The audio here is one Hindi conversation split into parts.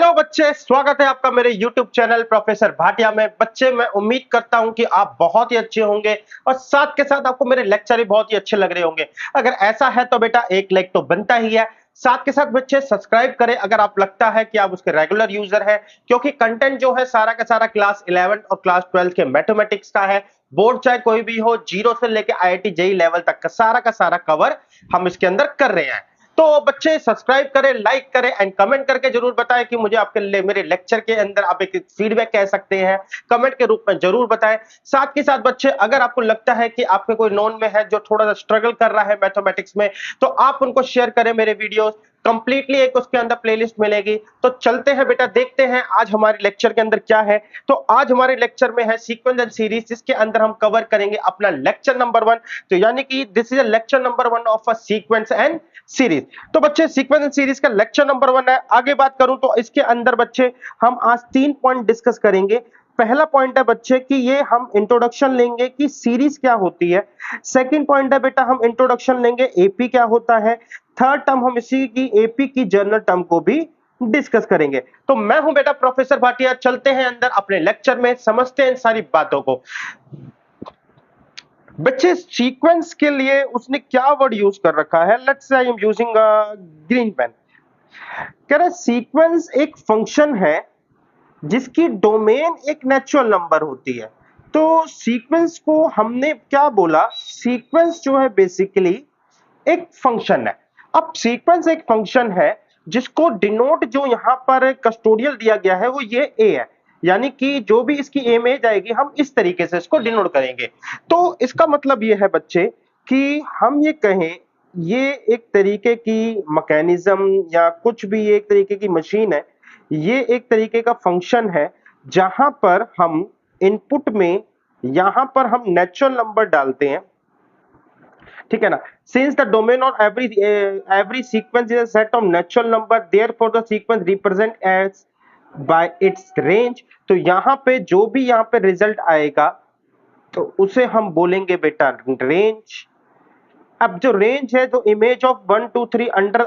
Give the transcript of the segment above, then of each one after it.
हेलो बच्चे, स्वागत है आपका मेरे YouTube चैनल प्रोफेसर भाटिया में। बच्चे, मैं उम्मीद करता हूं कि आप बहुत ही अच्छे होंगे और साथ के साथ आपको मेरे लेक्चर भी बहुत ही अच्छे लग रहे होंगे। अगर ऐसा है तो बेटा एक लाइक तो बनता ही है। साथ के साथ बच्चे सब्सक्राइब करें अगर आप लगता है कि आप उसके रेगुलर यूजर है, क्योंकि कंटेंट जो है सारा का सारा क्लास 11 और क्लास 12 के मैथमेटिक्स का है। बोर्ड चाहे कोई भी हो, जीरो से लेके IIT जेई लेवल तक का सारा कवर हम इसके अंदर कर रहे हैं। तो बच्चे सब्सक्राइब करें, लाइक करें एंड कमेंट करके जरूर बताएं कि मुझे आपके लिए मेरे लेक्चर के अंदर आप एक फीडबैक कह सकते हैं, कमेंट के रूप में जरूर बताएं। साथ के साथ बच्चे, अगर आपको लगता है कि आपके कोई नोन में है जो थोड़ा सा स्ट्रगल कर रहा है मैथमेटिक्स में, तो आप उनको शेयर करें मेरे वीडियोस। कंप्लीटली एक उसके अंदर प्लेलिस्ट मिलेगी। तो चलते हैं बेटा, देखते हैं आज हमारे लेक्चर के अंदर क्या है। तो आज हमारे लेक्चर में है सीक्वेंस एंड सीरीज, जिसके अंदर हम कवर करेंगे अपना लेक्चर नंबर 1। तो यानी कि this is a lecture number 1 of a sequence and series. तो बच्चे सीक्वेंस एंड सीरीज का लेक्चर नंबर 1 है। आगे बात करूं तो इसके अंदर बच्चे हम आज 3 पॉइंट डिस्कस करेंगे। पहला पॉइंट है बच्चे कि ये हम इंट्रोडक्शन लेंगे कि सीरीज क्या होती है। सेकंड पॉइंट है बेटा हम इंट्रोडक्शन लेंगे एपी क्या होता है। थर्ड टर्म हम इसी की एपी की जर्नल टर्म को भी डिस्कस करेंगे। तो मैं हूं बेटा प्रोफेसर भाटिया, चलते हैं अंदर अपने लेक्चर में, समझते हैं इन सारी बातों को। बच्चे सीक्वेंस के लिए उसने क्या वर्ड यूज कर रखा है, let's see I am using a green pen. कह रहा है सीक्वेंस एक फंक्शन है जिसकी डोमेन एक नेचुरल नंबर होती है। तो सीक्वेंस को हमने क्या बोला, सीक्वेंस जो है बेसिकली एक फंक्शन है। अब सीक्वेंस एक फंक्शन है जिसको डिनोट जो यहां पर कस्टोडियल दिया गया है वो ये ए है, यानी कि जो भी इसकी इमेज आएगी हम इस तरीके से इसको डिनोट करेंगे। तो इसका मतलब ये है बच्चे कि हम ये कहें ये एक तरीके की मैकेनिज्म या कुछ भी, ये एक तरीके की मशीन है, ये एक तरीके का फंक्शन है जहां पर हम इनपुट में यहां पर हम नेचुरल नंबर डालते हैं, ठीक है ना। Since the domain of every sequence is a set of natural number, therefore the sequence represent as by its range। तो यहां पे जो भी यहां पे रिजल्ट आएगा तो उसे हम बोलेंगे बेटा रेंज। अब जो रेंज है, जो image of 1 2 3 under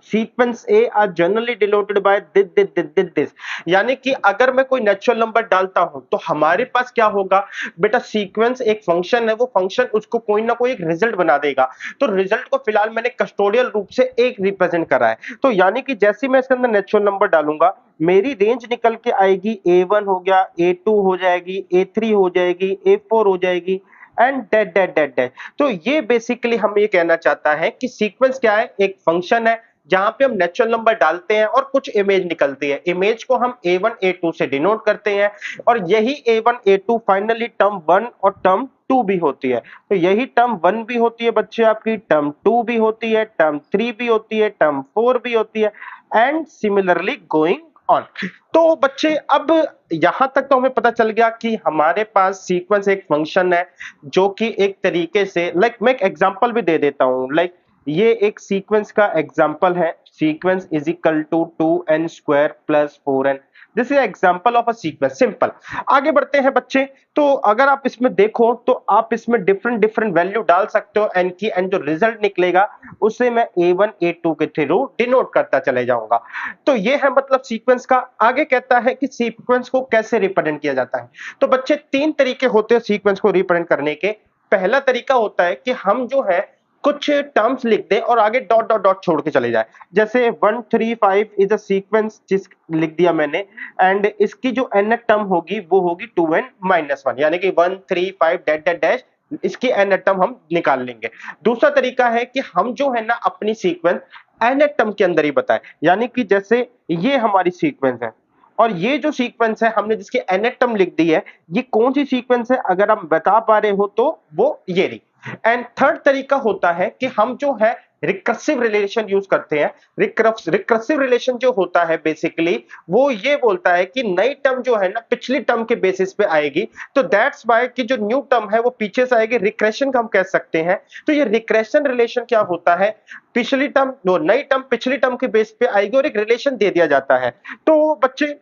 sequence A R generally denoted by this, यानी कि अगर मैं कोई नेचुरल नंबर डालता हूं तो हमारे पास क्या होगा बेटा, सीक्वेंस एक फंक्शन है, वो फंक्शन उसको कोई ना कोई एक रिजल्ट बना देगा। तो रिजल्ट को फिलहाल मैंने कस्टोडियल रूप से एक रिप्रेजेंट करा है। तो यानी कि जैसे मैं इसके अंदर नेचुरल नंबर डालूंगा, मेरी रेंज निकल के आएगी A1 हो गया, A2 हो जाएगी, A3 हो जाएगी, A4 हो जाएगी and date date date date. तो ये बेसिकली हम ये कहना चाहता है कि सीक्वेंस क्या है, एक फंक्शन है जहां पे हम नेचुरल नंबर डालते हैं और कुछ इमेज निकलती है। इमेज को हम A1 A2 से डिनोट करते हैं और यही A1 A2 फाइनली टर्म 1 और टर्म 2 भी होती है। तो यही टर्म 1 भी होती है बच्चे आपकी, टर्म 2 भी होती है, टर्म 3 भी होती है, टर्म 4 भी होती है एंड सिमिलरली गोइंग ऑन। तो बच्चे अब यहां तक तो हमें पता चल गया कि हमारे पास सीक्वेंस एक फंक्शन है जो कि एक तरीके से मैं एक एग्जांपल भी दे देता हूं। ये एक सीक्वेंस का एग्जांपल है, sequence is equal to 2n square plus 4n। This is example of a sequence, simple. आगे बढ़ते हैं बच्चे। तो अगर आप इसमें देखो तो आप इसमें डिफरेंट डिफरेंट वैल्यू डाल सकते हो एन की, एंड जो रिजल्ट निकलेगा उसे मैं A1 A2 के थ्रू डिनोट करता चले जाऊंगा। तो ये है मतलब सीक्वेंस का। आगे कहता है कि सीक्वेंस को कैसे रिप्रेजेंट किया जाता है। तो बच्चे 3 तरीके होते हैं सीक्वेंस को रिप्रेजेंट करने के। पहला तरीका होता है कि हम जो है कुछ टर्म्स लिख दे और आगे डॉट डॉट डॉट छोड़ के चले जाए। जैसे 135 इज अ सीक्वेंस, जिस लिख दिया मैंने, एंड इसकी जो nth टर्म होगी वो होगी 2n-1, यानी कि 135 डैश डैश डैश, इसकी nth टर्म हम निकाल लेंगे। दूसरा तरीका है कि हम जो है ना अपनी सीक्वेंस nth टर्म के अंदर ही बताए, यानी कि जैसे ये हमारी सीक्वेंस है और ये जो सीक्वेंस है हमने जिसकी nth टर्म लिख दी है, ये कौन सी सीक्वेंस है अगर आप बता पा रहे हो तो वो ये रही। एंड थर्ड तरीका होता है कि हम जो है रिकर्सिव रिलेशन यूज करते हैं। रिकर्सिव रिलेशन जो होता है बेसिकली वो ये बोलता है कि नई टर्म जो है ना पिछली टर्म के बेसिस पे आएगी, तो दैट्स वाई कि जो न्यू टर्म है वो पीछे से आएगी, रिक्रेशन का हम कह सकते हैं। तो ये रिक्रेशन रिलेशन क्या होता है, पिछली टर्म नई टर्म पिछली टर्म के बेस पे आएगी और एक रिलेशन दे दिया जाता है। तो बच्चे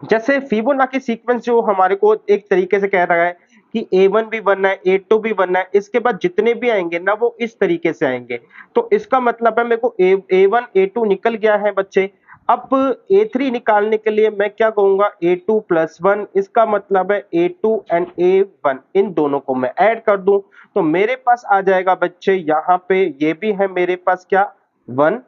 जैसे फिबोनाची सीक्वेंस जो हमारे को एक तरीके से कह रहा है कि A1 भी बनना है, A2 भी बनना है, इसके बाद जितने भी आएंगे ना वो इस तरीके से आएंगे। तो इसका मतलब है मेरे को A1 A2 निकल गया है बच्चे। अब A3 निकालने के लिए मैं क्या कहूंगा, A2 प्लस 1, इसका मतलब है A2 एंड A1 इन दोनों को मैं ऐड कर दूं तो मेरे पास आ जाएगा बच्चे यहाँ पे, ये भी है मेरे पास क्या, 1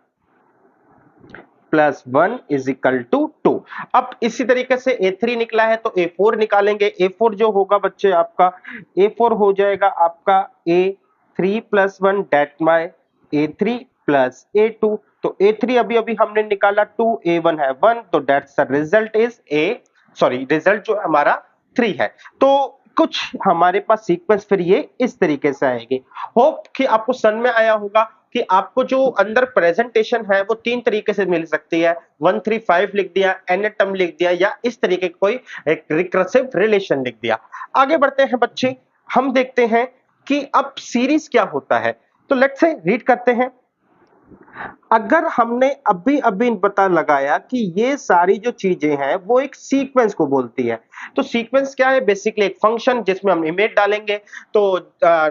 प्लस 1 इज इक्वल टू 2। अब इसी तरीके से A3 निकला है तो A4 निकालेंगे। A4 जो होगा बच्चे आपका, A4 हो जाएगा आपका A3 plus 1 date my A3 plus A2। तो A3 अभी अभी हमने निकाला 2, A1 है 1, तो that's the result is result जो हमारा 3 है। तो कुछ हमारे पास सीक्वेंस फिर ये इस तरीके से आएगी। होप कि आपको समझ में आया होगा कि आपको जो अंदर प्रेजेंटेशन है वो 3 तरीके से मिल सकती है, 135 लिख दिया, एन टर्म लिख दिया, या इस तरीके का कोई एक रिकर्सिव रिलेशन लिख दिया। आगे बढ़ते हैं बच्चे, हम देखते हैं कि अब सीरीज क्या होता है। तो लेट्स से रीड करते हैं। अगर हमने अभी अभी पता लगाया कि ये सारी जो चीजें हैं वो एक सीक्वेंस को बोलती है, तो सीक्वेंस क्या है, बेसिकली एक फंक्शन जिसमें हम इमेज डालेंगे, तो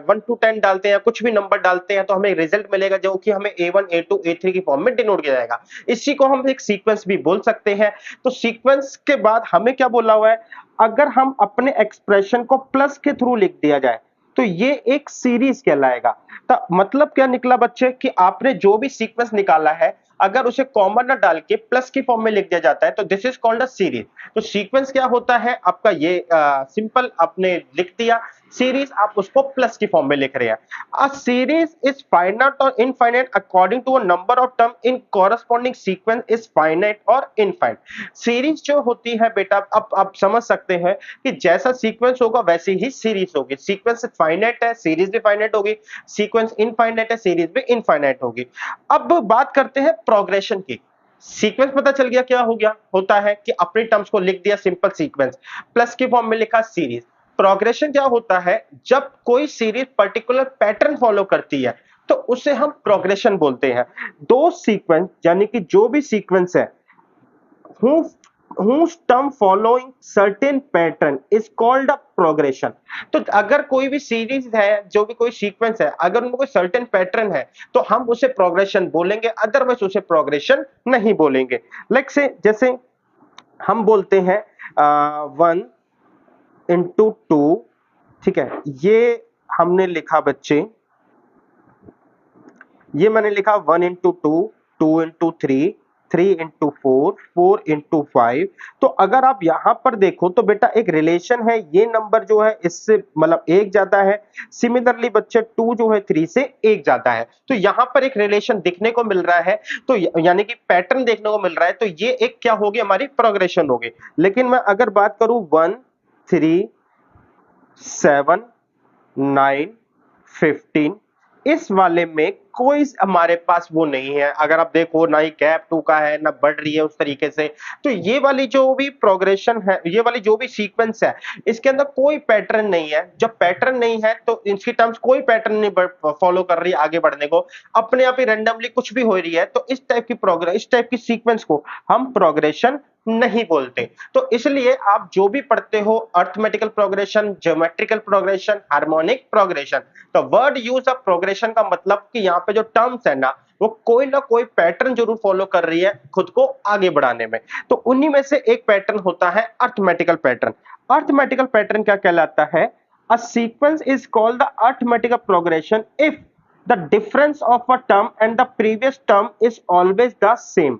1 to 10 डालते हैं, कुछ भी नंबर डालते हैं तो हमें रिजल्ट मिलेगा जो कि हमें A1 A2 A3 की फॉर्म में डिनोट किया जाएगा। इसी को हम एक सीक्वेंस भी बोल सकते हैं। तो सीक्वेंस के बाद हमें क्या बोला हुआ है, अगर हम अपने एक्सप्रेशन को प्लस के थ्रू लिख दिया जाए तो ये एक सीरीज कहलाएगा। तो मतलब क्या निकला बच्चे कि आपने जो भी सीक्वेंस निकाला है अगर उसे कॉमन ना डाल के प्लस की फॉर्म में लिख दिया जाता है तो this is called a series. तो सीक्वेंस क्या होता है आपका, ये सिंपल आपने लिख दिया, सीरीज आप उसको प्लस की फॉर्म में लिख रहे हैं। अ सीरीज इज फाइनाइट और infinite according to a number of term in corresponding sequence is finite और इनफाइनाइट। सीरीज जो होती है बेटा, अब आप समझ सकते हैं कि जैसा सीक्वेंस होगा वैसी ही सीरीज होगी। सीक्वेंस फाइनाइट है, सीरीज भी फाइनाइट होगी, सीक्वेंस इनफाइनाइट है, सीरीज भी इनफाइनाइट होगी। अब बात करते हैं प्रोग्रेशन की। सीक्वेंस पता चल गया क्या हो गया, होता है कि अपने टर्म्स को लिख दिया सिंपल सीक्वेंस, प्लस की फॉर्म में लिखा सीरीज। प्रोग्रेशन क्या होता है, जब कोई सीरीज पर्टिकुलर पैटर्न फॉलो करती है तो उसे हम प्रोग्रेशन बोलते हैं। दो सीक्वेंस यानी कि जो भी सीक्वेंस है whose term following certain pattern is called a progression। तो अगर कोई भी सीरीज है, जो भी कोई सीक्वेंस है, अगर उनमें कोई सर्टेन पैटर्न है तो हम उसे प्रोग्रेशन बोलेंगे, अदरवाइज उसे प्रोग्रेशन नहीं बोलेंगे। लाइक से जैसे हम बोलते हैं 1 into 2, ठीक है, ये हमने लिखा बच्चे, ये मैंने लिखा 1 into 2, 2 into 3, 3 into 4, 4 into 5। तो अगर आप यहां पर देखो तो बेटा एक रिलेशन है, ये नंबर जो है इससे मतलब एक ज्यादा है, सिमिलरली बच्चे 2 जो है 3 से एक ज्यादा है। तो यहां पर एक रिलेशन दिखने को मिल रहा है, तो यानी कि पैटर्न देखने को मिल रहा है, तो ये एक क्या होगी, हमारी प्रोग्रेशन होगी। लेकिन मैं अगर बात करूं 1 3 7 9 15, इस वाले में कोई हमारे पास वो नहीं है। अगर आप देखो ना ही गैप 2 का है ना बढ़ रही है उस तरीके से। तो ये वाली जो भी प्रोग्रेशन है, ये वाली जो भी सीक्वेंस है, इसके अंदर कोई पैटर्न नहीं है। जब पैटर्न नहीं है तो इसकी टर्म्स कोई पैटर्न नहीं फॉलो कर रही है आगे बढ़ने को, अपने आप ही रैंडमली कुछ भी हो रही है। तो इस टाइप की प्रोग्रेस, इस टाइप की सीक्वेंस को हम प्रोग्रेशन नहीं बोलते। तो इसलिए आप जो भी पढ़ते हो, arithmetical progression, geometrical progression, harmonic progression, तो वर्ड यूज ऑफ प्रोग्रेशन का मतलब कि यहाँ पे जो टर्म्स है ना, वो कोई ना कोई पैटर्न जरूर फॉलो कर रही है खुद को आगे बढ़ाने में। तो उन्हीं में से एक पैटर्न होता है अर्थमेटिकल पैटर्न। अर्थमेटिकल पैटर्न क्या कहलाता है, a sequence is called the arithmetical progression if the difference of a term and the previous term is always the same.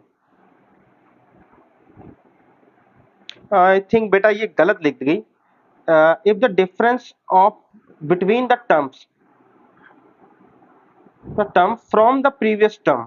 I think बेटा ये गलत लिख गई। If the difference of between the terms, the term from the previous term,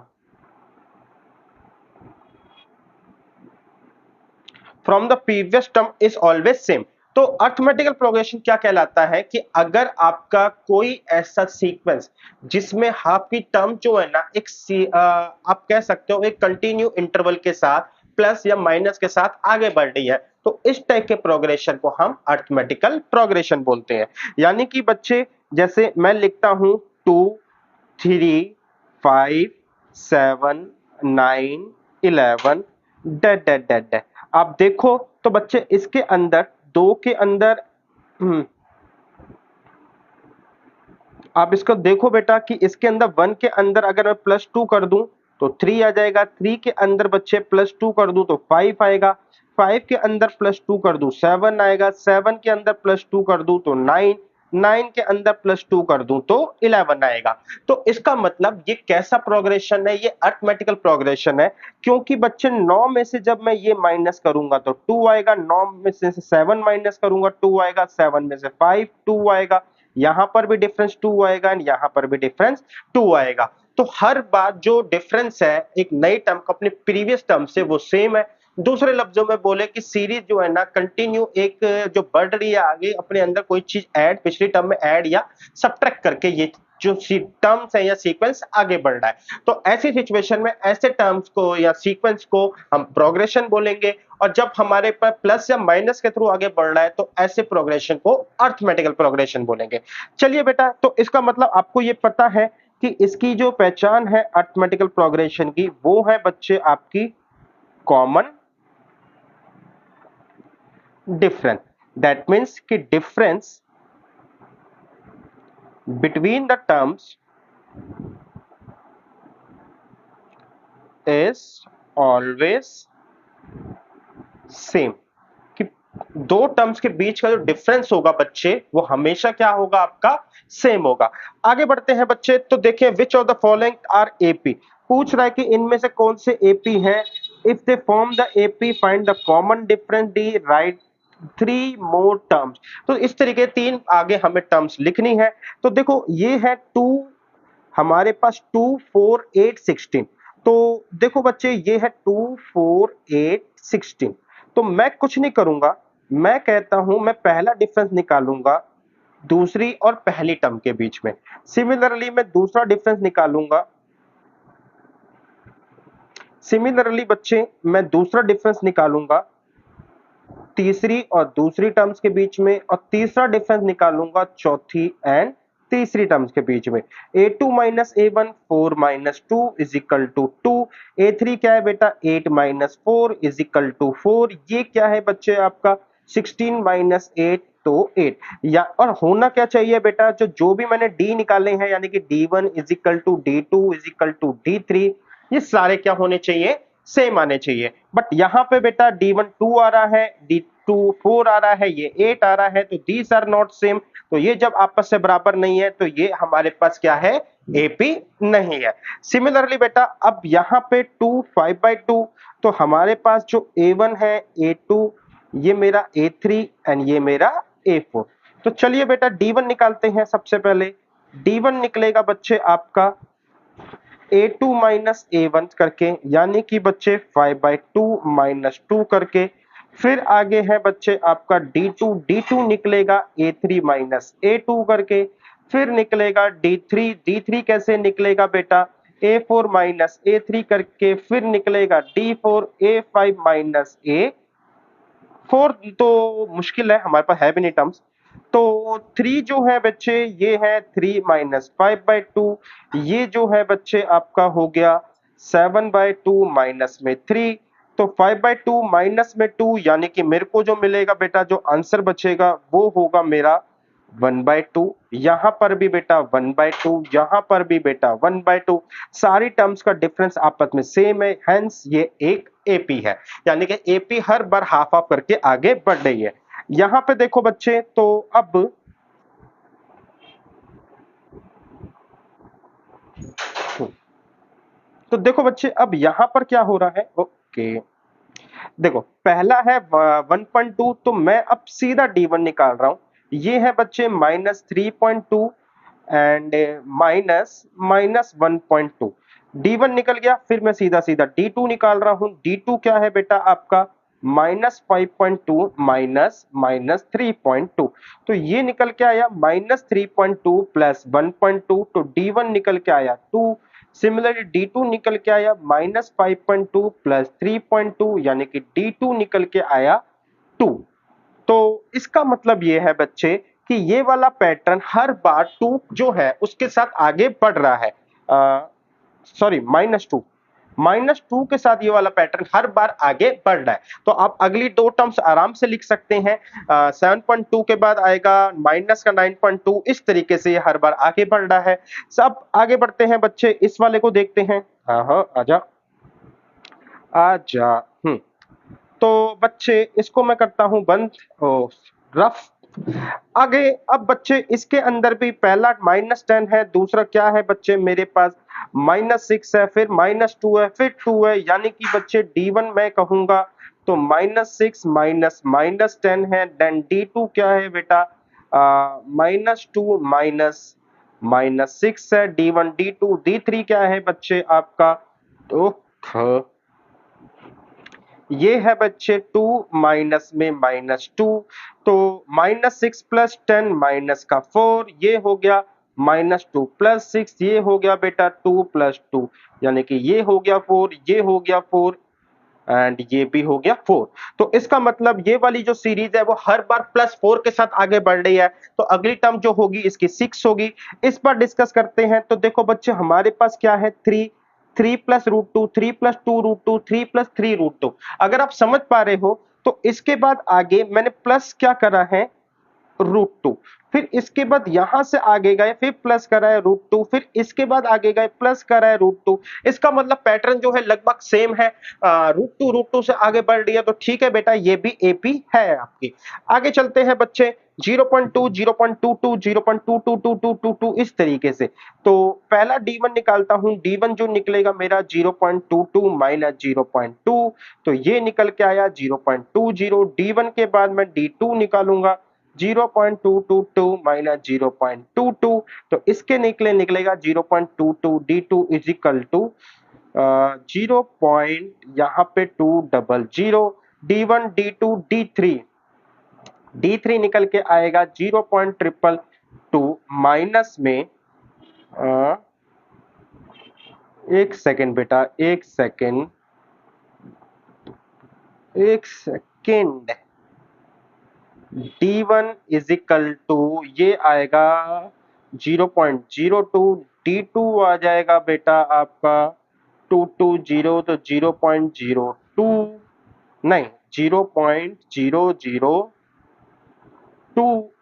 from the previous term is always same। तो अर्थमेटिकल प्रोग्रेशन क्या कहलाता है कि अगर आपका कोई ऐसा सीक्वेंस जिसमें आपकी टर्म जो है ना एक आप कह सकते हो एक कंटिन्यू इंटरवल के साथ प्लस या माइनस के साथ आगे बढ़ रही है, तो इस टाइप के प्रोग्रेशन को हम अर्थमेटिकल प्रोग्रेशन बोलते हैं। यानी कि बच्चे जैसे मैं लिखता हूं 2 3 5 7 9 11 डेट डेट डेट डेट। आप देखो तो बच्चे इसके अंदर दो के अंदर आप इसको देखो बेटा कि इसके अंदर 1 के अंदर अगर मैं +2 कर दूं तो 3 आ जाएगा। 3 के अंदर बच्चे +2 कर दूं तो 5 आएगा। 5 के अंदर +2 कर दूं 7 आएगा। 7 के अंदर +2 कर दूं तो 9। 9 के अंदर +2 कर दूं तो 11 आएगा। तो इसका मतलब ये कैसा प्रोग्रेशन है, ये अरिथमेटिकल प्रोग्रेशन है, क्योंकि बच्चे 9 में से जब मैं ये माइनस करूंगा तो 2 आएगा। 9 में से 7 माइनस करूंगा 2 आएगा। 7 में से 5 2 आएगा। यहां पर भी डिफरेंस 2 आएगा एंड यहां पर भी डिफरेंस 2 आएगा। तो हर बार जो डिफरेंस है एक नई टर्म का अपने प्रीवियस टर्म से वो सेम है। दूसरे लफ्जों में बोले कि सीरीज जो है ना कंटिन्यू एक जो बढ़ रही है आगे, अपने अंदर कोई चीज ऐड पिछली टर्म में ऐड या सब्ट्रैक्ट करके ये जो टर्म्स है या सीक्वेंस आगे बढ़ रहा है। तो ऐसी सिचुएशन में ऐसे टर्म्स को या सीक्वेंस को हम प्रोग्रेशन बोलेंगे, और जब हमारे पास प्लस या माइनस के थ्रू आगे बढ़ रहा है तो ऐसे प्रोग्रेशन को अरिथमेटिकल प्रोग्रेशन बोलेंगे। चलिए बेटा, तो इसका मतलब आपको ये पता है कि इसकी जो पहचान है अरिथमेटिकल प्रोग्रेशन की वो है बच्चे आपकी कॉमन डिफरेंस। दैट मीन्स कि difference between the terms is always same. कि दो टर्म्स के बीच का जो डिफरेंस होगा बच्चे वो हमेशा क्या होगा, आपका सेम होगा। आगे बढ़ते हैं बच्चे, तो देखिए which of the following are AP. पूछ रहा है कि इनमें से कौन से एपी हैं। If they form the AP find the common difference D right 3 more terms. तो इस तरीके 3 आगे हमें टर्म्स लिखनी है। तो देखो ये है 2, हमारे पास 2 4 8 16। तो देखो बच्चे ये है 2 4 8 16। तो मैं कुछ नहीं करूंगा, मैं कहता हूं मैं पहला डिफरेंस निकालूंगा दूसरी और पहली टर्म के बीच में। सिमिलरली मैं दूसरा डिफरेंस निकालूंगा। सिमिलरली बच्चे मैं दूसरा डिफरेंस निकालूंगा तीसरी और दूसरी टर्म्स के बीच में, और तीसरा डिफरेंस निकालूंगा चौथी एंड तीसरी टर्म्स के बीच में। a2 minus a1 4 minus 2 is equal to 2। a3 क्या है बेटा 8 माइनस 4 इज इक्वल टू 4। ये क्या है बच्चे आपका 16 माइनस 8 तो 8। या और होना क्या चाहिए बेटा, जो जो भी मैंने d निकाले हैं यानी कि d1 is equal to d2 is equal to d3, ये सारे क्या होने चाहिए, सेम आने चाहिए। बट यहां पे बेटा d1 2 आ रहा है, d2 4 आ रहा है, ये 8 आ रहा है, तो दीज आर नॉट सेम। तो ये जब आपस से बराबर नहीं है तो ये हमारे पास क्या है, एपी नहीं है। सिमिलरली बेटा अब यहां पे 2 5/2, तो हमारे पास जो a1 है a2, ये मेरा a3 एंड ये मेरा a4। तो चलिए बेटा d1 निकालते हैं। सबसे पहले d1 निकलेगा बच्चे आपका a2 माइनस a1 करके, यानी कि बच्चे 5/2 माइनस 2 करके। फिर आगे है बच्चे आपका d2, d2 निकलेगा a3 माइनस a2 करके। फिर निकलेगा d3, d3 कैसे निकलेगा बेटा a4 माइनस a3 करके। फिर निकलेगा d4 a5 माइनस a4। तो मुश्किल है, हमारे पास है भी नहीं टर्म्स। तो 3 जो है बच्चे ये है 3 माइनस 5/2। ये जो है बच्चे आपका हो गया 7/2 माइनस में 3। तो 5/2 माइनस में 2, यानी कि मेरे को जो मिलेगा बेटा, जो आंसर बचेगा वो होगा मेरा 1/2। यहां पर भी बेटा 1/2, यहां पर भी बेटा 1/2। सारी टर्म्स का डिफरेंस आपस में सेम है, हेंस ये एक एपी है। यानी कि एपी हर बार हाफ हाफ करके आगे बढ़ रही है। यहां पे देखो बच्चे, तो अब तो देखो बच्चे अब यहां पर क्या हो रहा है। ओके, देखो पहला है 1.2, तो मैं अब सीधा d1 निकाल रहा हूं। ये है बच्चे -3.2 एंड माइनस माइनस 1.2। d1 निकल गया। फिर मैं सीधा सीधा d2 निकाल रहा हूं। d2 क्या है बेटा आपका -5.2 माइनस माइनस 3.2। तो ये निकल के आया -3.2 प्लस 1.2, तो d1 निकल के आया 2। सिमिलरली d2 निकल के आया -5.2 प्लस 3.2, यानी कि d2 निकल के आया 2। तो इसका मतलब ये है बच्चे कि ये वाला पैटर्न हर बार 2 जो है उसके साथ आगे बढ़ रहा है। सॉरी -2, -2 के साथ ये वाला पैटर्न हर बार आगे बढ़ रहा है। तो आप अगली 2 टर्म्स आराम से लिख सकते हैं। 7.2 के बाद आएगा माइनस का 9.2, इस तरीके से ये हर बार आगे बढ़ रहा है। सब आगे बढ़ते हैं बच्चे, इस वाले को देखते हैं। हाँ, आजा, आजा। तो बच्चे इसको मैं करता हूं बंद। ओ, रफ। आगे अब बच्चे इसके अंदर भी पहला -10 है, दूसरा क्या है बच्चे मेरे पास -6 है, फिर -2 है, फिर 2 है, यानी कि बच्चे D1 मैं कहूंगा तो -6 माइनस -10 है। देन D2 क्या है बेटा, -2 माइनस -6 है। D1 D2 D3 क्या है बच्चे आपका, तो ये है बच्चे 2 माइनस में -2, तो -6 प्लस 10 माइनस का 4, ये हो गया -2 प्लस 6, ये हो गया बेटा 2 प्लस 2, यानी कि ये हो गया 4, ये हो गया 4 एंड ये भी हो गया 4। तो इसका मतलब ये वाली जो सीरीज है वो हर बार +4 के साथ आगे बढ़ रही है। तो अगली टर्म जो होगी इसकी 6 होगी। इस पर डिस्कस करते हैं। तो देखो बच्चे हमारे पास क्या है, 3, 3 plus root 2, 3 plus 2 root 2, 3 plus 3 root 2। अगर आप समझ पा रहे हो तो इसके बाद आगे मैंने प्लस क्या करा है, √2, फिर इसके बाद यहां से आगे गए, फिर प्लस करा है √2, फिर इसके बाद आगे गए प्लस करा है √2। इसका मतलब पैटर्न जो है लगभग सेम है। √2 से आगे बढ़ रही है, तो ठीक है बेटा, ये भी एपी है आपकी। आगे चलते हैं बच्चे, 0.2, 0.22, 0.222222, इस तरीके से। तो पहला D1 निकालता हूं, D1 जो निकलेगा मेरा 0.22 माइनस 0.2, तो ये निकल के आया 0.20। D1 के बाद मैं D2 निकालूंगा, 0.222 माइनस 0.22, तो इसके निकलेगा 0.22। D2 is equal to 0 point यहाँ पे 200। D1 D2 D3 निकल के आएगा 0.222 माइनस में एक सेकेंड बेटा, एक second, D1 is equal to ये आएगा 0.02, D2 आ जाएगा बेटा आपका 220, तो 0.02 नहीं 0.002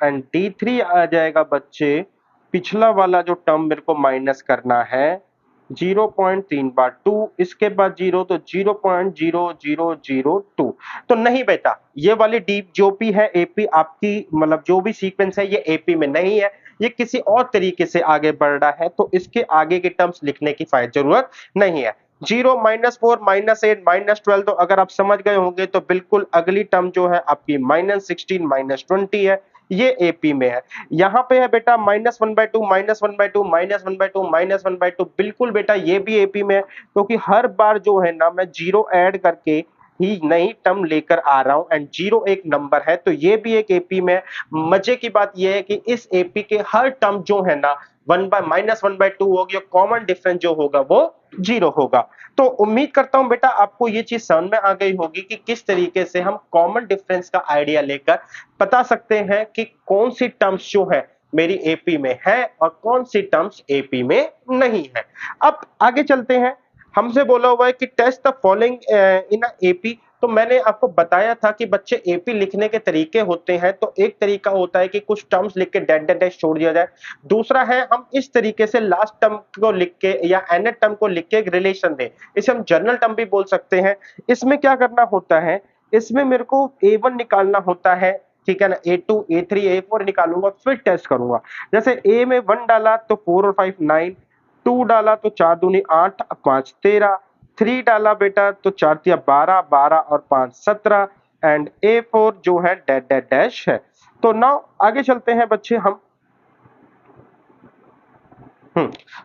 एंड D3 आ जाएगा बच्चे, पिछला वाला जो टर्म मेरे को माइनस करना है 0.3 बार 2, इसके बाद 0, तो 0.0002। तो नहीं बेटा, ये वाली डी जो भी है एपी आपकी, मतलब जो भी सीक्वेंस है ये एपी में नहीं है, ये किसी और तरीके से आगे बढ़ रहा है, तो इसके आगे के टर्म्स लिखने की जरूरत नहीं है। 0, -4, -8, -12, तो अगर आप समझ गए होंगे तो बिल्कुल अगली टर्म जो है आपकी -16, -20 है, ये एपी में है। यहाँ पे है बेटा -1/2, -1/2, -1/2, -1/2, बिल्कुल बेटा ये भी एपी में है, क्योंकि हर बार जो है ना मैं 0 ऐड करके ही नई टर्म लेकर आ रहा हूं एंड 0 एक नंबर है, तो ये भी एक एपी में है। मजे की बात ये है कि इस एपी के हर टर्म जो है ना -1/2 होगी, कॉमन डिफरेंस जो होगा वो 0 होगा। तो उम्मीद करता हूं बेटा आपको ये चीज समझ में आ गई होगी कि किस तरीके से हम कॉमन डिफरेंस का आइडिया लेकर बता सकते हैं कि कौन सी टर्म्स जो है मेरी एपी में है और कौन सी टर्म्स एपी में नहीं है। अब आगे चलते हैं। हमसे बोला हुआ है कि test the following in AP. तो मैंने आपको बताया था कि बच्चे एपी लिखने के तरीके होते हैं। तो एक तरीका होता है कि कुछ टर्म्स लिख के डैश डैश छोड़ दिया जाए। दूसरा है हम इस तरीके से लास्ट टर्म को लिख के या एंड टर्म को लिख के एक रिलेशन दें, इसे हम जनरल टर्म भी बोल सकते हैं। इसमें क्या करना होता है, इसमें मेरे को A1 निकालना होता है, ठीक है ना, A2 A3 A4 निकालूंगा, फिर टेस्ट करूंगा। जैसे A में 1 डाला तो 4 और 5 9, 2 डाला तो 4 दूनी 8, 5 13, 3 डाला बेटा तो 4 तिया 12, 12 और 5 17 एंड A4 जो है डैश डैश डैश है। तो नाउ आगे चलते हैं बच्चे हम।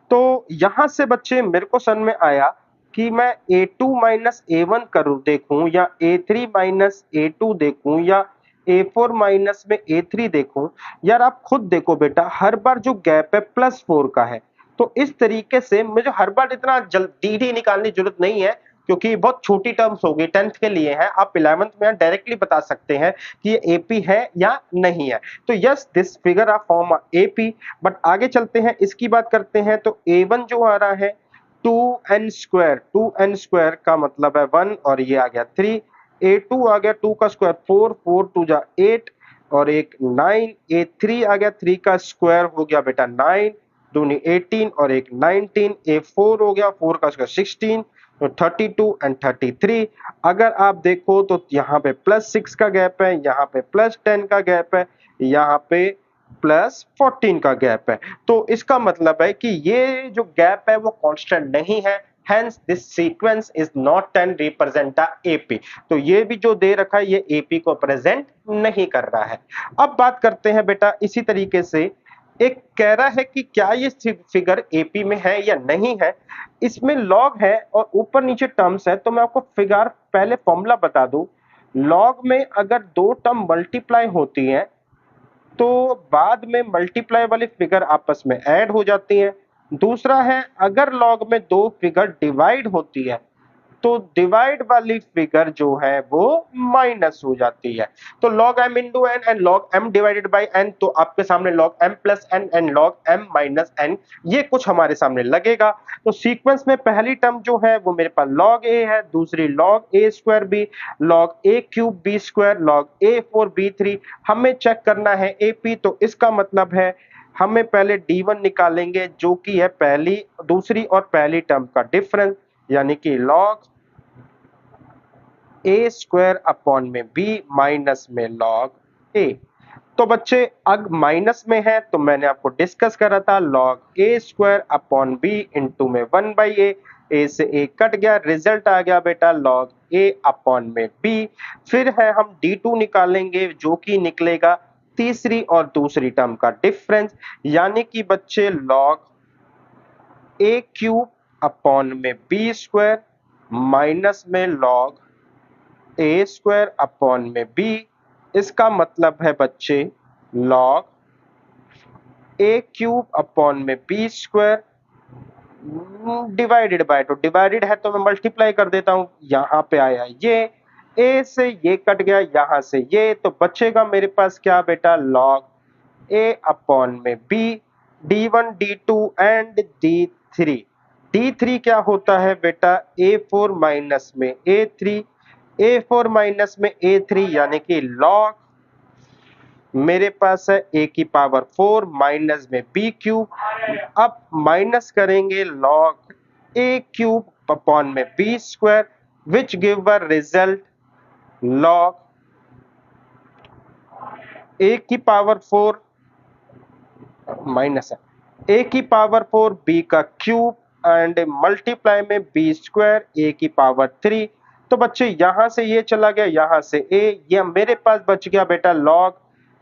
तो यहां से बच्चे मेरे को समझ में आया कि मैं A2 माइनस A1 करूं देखूं, या A3 माइनस A2 देखूं, या A4 माइनस में A3 देखूं। यार आप खुद देखो बेटा, हर बार जो गैप है +4 का है, तो इस तरीके से मुझे हर बार इतना जल्दी निकालने की जरूरत नहीं है, क्योंकि बहुत छोटी टर्म्स होगी, 10th के लिए है। आप 11th में डायरेक्टली बता सकते हैं कि ये एपी है या नहीं है। तो yes, this figure are form AP. But आगे चलते हैं, इसकी बात करते हैं। तो A1 जो आ रहा है 2n स्क्वायर का मतलब है 1 और ये आ गया 3, a2 आ गया 2 का स्क्वायर 4, 4 2 जा 8 और एक 9, a3 आ गया 3 का स्क्वायर हो गया बेटा 9 दूनी 18 और एक 19, a4 हो गया 4 का स्क्वायर 16, तो 32 एंड 33। अगर आप देखो तो यहाँ पे +6 का गैप है, यहाँ पे +10 का गैप है, यहाँ पे +14 का गैप है। तो इसका मतलब है कि ये जो गैप है वो कांस्टेंट नहीं है, hence this sequence is not can represent a AP। तो ये भी जो दे रखा है ये AP को प्रेजेंट नहीं कर रहा है। अब बात करते हैं बेटा इसी तरीके से एक कह रहा है कि क्या ये फिगर AP में है या नहीं है। इसमें लॉग है और ऊपर नीचे टर्म्स है, तो मैं आपको फिगर पहले फॉर्मूला बता दूं। लॉग में अगर दो टर्म मल्टीप्लाई होती हैं तो बाद में मल्टीप्लाई वाली फिगर आपस में ऐड हो जाती हैं। दूसरा है अगर लॉग में दो फिगर डिवाइड होती है तो डिवाइड वाली फिगर जो है वो माइनस हो जाती है। तो log m into n and log m divided by n, तो आपके सामने log m plus n and log m minus n ये कुछ हमारे सामने लगेगा। तो सीक्वेंस में पहली टर्म जो है वो मेरे पास log a है, दूसरी log a square b, log a cube b square, log a 4 b3। हमें चेक करना है ap, तो इसका मतलब है हमें पहले d1 निकालेंगे जो कि है पहली दूसरी और पहली टर्म का डिफरेंस, यानी कि log ए स्क्वायर अपॉन में बी माइनस में लॉग ए। तो बच्चे अग माइनस में है तो मैंने आपको डिस्कस करा था लॉग ए स्क्वायर अपॉन बी इंटू में 1/a, ए से ए कट गया, रिजल्ट आ गया बेटा लॉग ए अपॉन में बी। फिर है हम d2 निकालेंगे जो कि निकलेगा तीसरी और दूसरी टर्म का डिफरेंस, यानी कि बच्चे लॉग ए क्यूब अपॉन में बी स्क्वायर माइनस में लॉग ए स्क्वायर अपॉन में बी। इसका मतलब है बच्चे लॉग ए क्यूब अपॉन में बी स्क्वायर डिवाइडेड बाय, तो डिवाइडेड है तो मैं मल्टीप्लाई कर देता हूं, यहां पे आया ये ए से ये कट गया, यहां से ये, तो बचेगा मेरे पास क्या बेटा लॉग ए अपॉन में बी, d1 d2 and d3। d3 क्या होता है बेटा a4 माइनस में a3, a4 माइनस में a3 यानी कि लॉग मेरे पास है a की पावर 4 माइनस में b क्यूब। अब माइनस करेंगे लॉग a क्यूब अपॉन में b square which give a result log a की पावर 4 माइनस है a की पावर 4 b का क्यूब एंड मल्टीप्लाई में b स्क्वायर a की पावर 3। तो बच्चे यहां से ये चला गया, यहां से a, ये मेरे पास बच गया बेटा लॉग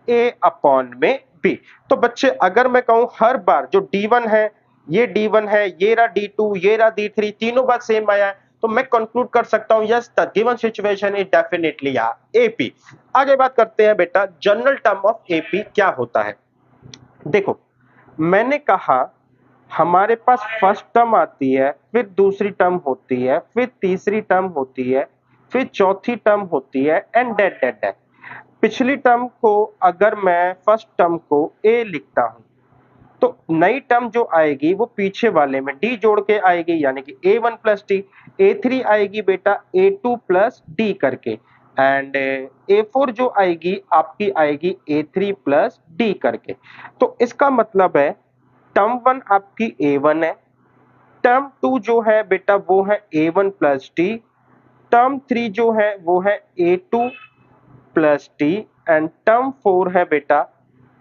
a अपॉन में b। तो बच्चे अगर मैं कहूं हर बार जो d1 है ये d1 है, ये रहा d2, ये रहा d3, तीनों बार सेम आया है, तो मैं कंक्लूड कर सकता हूं yes the given situation is definitely AP. आगे बात करते हैं बेटा जनरल टर्म ऑफ एपी क्या होता है। देखो मैंने कहा हमारे पास फर्स्ट टर्म आती है, फिर दूसरी टर्म होती है, फिर तीसरी टर्म होती है, फिर चौथी टर्म होती है एंड डेट डेट डेट। पिछली टर्म को अगर मैं फर्स्ट टर्म को ए लिखता हूं तो नई टर्म जो आएगी वो पीछे वाले में डी जोड़ के आएगी, यानी कि a1 प्लस डी। a3 आएगी बेटा a2 प्लस डी करके एंड a4 जो आएगी आपकी आएगी a3 प्लस डी करके। तो इसका मतलब है टर्म 1 आपकी a1 है, टर्म 2 जो है बेटा वो है a1 प्लस डी, टर्म 3 जो है वो है a2 plus D and term 4 है बेटा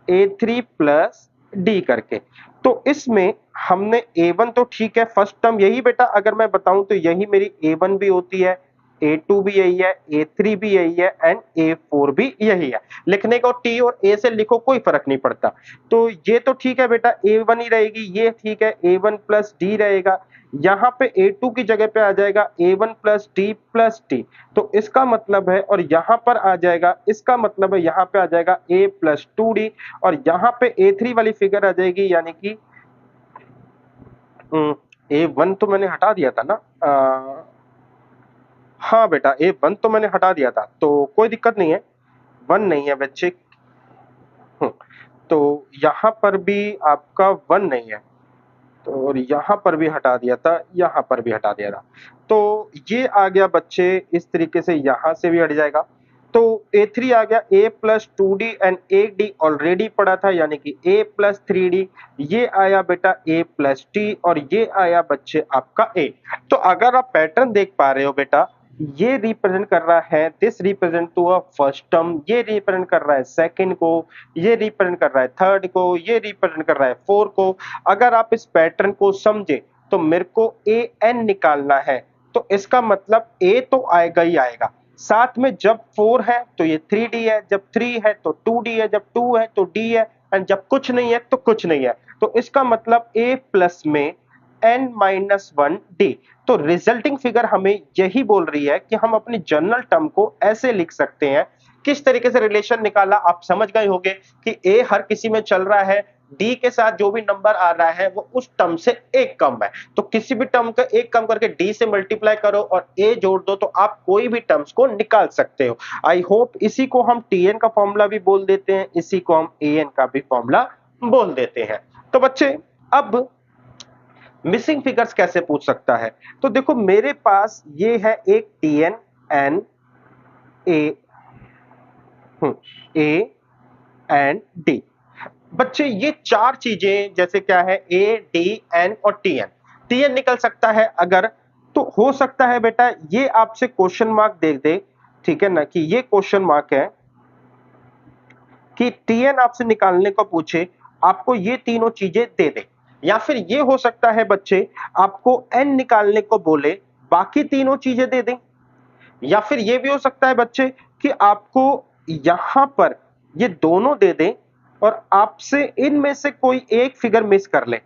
a3 प्लस डी करके। तो इसमें हमने a1 तो ठीक है फर्स्ट टर्म यही बेटा, अगर मैं बताऊं तो यही मेरी a1 भी होती है, a2 भी यही है, a3 भी यही है एंड a4 भी यही है। लिखने को t और a से लिखो कोई फर्क नहीं पड़ता। तो ये तो ठीक है बेटा a1 ही रहेगी, ये ठीक है a1 प्लस डी रहेगा, यहाँ पे a2 की जगह पे आ जाएगा a1 plus D plus T. तो इसका मतलब है और यहाँ पर आ जाएगा, इसका मतलब है यहाँ पे आ जाएगा a प्लस 2d और यहाँ पे a3 वाली फिगर आ जाएगी, यानी कि a1 तो मैंने हटा दिया था ना, हाँ बेटा a1 तो मैंने हटा दिया था तो कोई दिक्कत नहीं है, 1 नहीं है बच्चे। तो यहाँ पर भी आपका 1 नहीं है, तो और यहाँ पर भी हटा दिया था, यहाँ पर भी हटा दिया था। तो ये आ गया बच्चे इस तरीके से, यहाँ से भी हट जाएगा। तो A3 आ गया a plus two D and A D already पड़ा था, यानी कि a प्लस थ्री डी। ये आया बेटा a प्लस टी और ये आया बच्चे आपका a। तो अगर आप पैटर्न देख पा रहे हो बेटा, ये रिप्रेजेंट कर रहा है, this represent to a first term, ये रिप्रेजेंट कर रहा है सेकंड को, ये रिप्रेजेंट कर रहा है थर्ड को, ये रिप्रेजेंट कर रहा है फोर को। अगर आप इस पैटर्न को समझे तो मेरे को ए एन निकालना है, तो इसका मतलब ए तो आएगा ही आएगा, साथ में जब 4 है तो ये 3D है, जब 3 है तो 2D है, जब 2 है तो D है, एंड जब कुछ नहीं है तो कुछ नहीं है। तो इसका मतलब A प्लस में n-1D। तो रिजल्टिंग फिगर हमें यही बोल रही है कि हम अपनी जनरल टर्म को ऐसे लिख सकते हैं। किस तरीके से रिलेशन निकाला आप समझ गए होंगे कि A हर किसी में चल रहा है, डी के साथ जो भी नंबर आ रहा है वो उस टर्म से एक कम है, तो किसी भी टर्म का एक कम करके डी से मल्टीप्लाई करो और ए जोड़ दो, तो आप कोई भी टर्म्स को निकाल सकते हो। आई होप इसी को हम टीएन का फॉर्मूला भी बोल देते हैं, इसी को हम एएन का भी फॉर्मूला बोल देते हैं। तो बच्चे अब मिसिंग फिगर्स कैसे पूछ सकता है, तो देखो मेरे पास ये है एक t n n a and d. बच्चे ये चार चीजें जैसे क्या है, ए डी एन और टी एन, टी एन निकल सकता है अगर, तो हो सकता है बेटा ये आपसे क्वेश्चन मार्क दे दे, ठीक है ना, कि ये क्वेश्चन मार्क है कि टी एन आपसे निकालने को पूछे, आपको ये तीनों चीजें दे दे। या फिर ये हो सकता है बच्चे आपको एन निकालने को बोले, बाकी तीनों चीजें दे दें। या फिर ये भी हो सकता है बच्चे कि आपको यहां पर ये दोनों दे दें और आपसे इनमें से कोई एक फिगर मिस कर ले।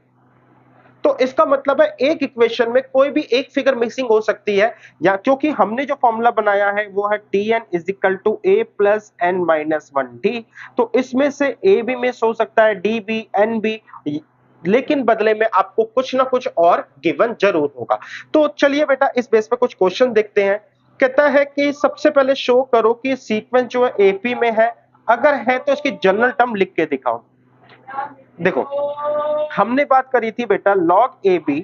तो इसका मतलब है एक इक्वेशन में कोई भी एक फिगर मिसिंग हो सकती है, या क्योंकि हमने जो फॉर्मूला बनाया है वो है t n is equal to a plus N minus one D. तो इसमें से ए भी मिस हो सकता है, डी भी, एन भी, लेकिन बदले में आपको कुछ ना कुछ और गिवन जरूर होगा। तो चलिए बेटा इस बेस पे कुछ क्वेश्चन देखते हैं। कहता है कि सबसे पहले शो करो कि सीक्वेंस जो है एपी में है, अगर है तो इसकी जनरल टर्म लिख के दिखाओ। देखो हमने बात करी थी बेटा लॉग ए बी,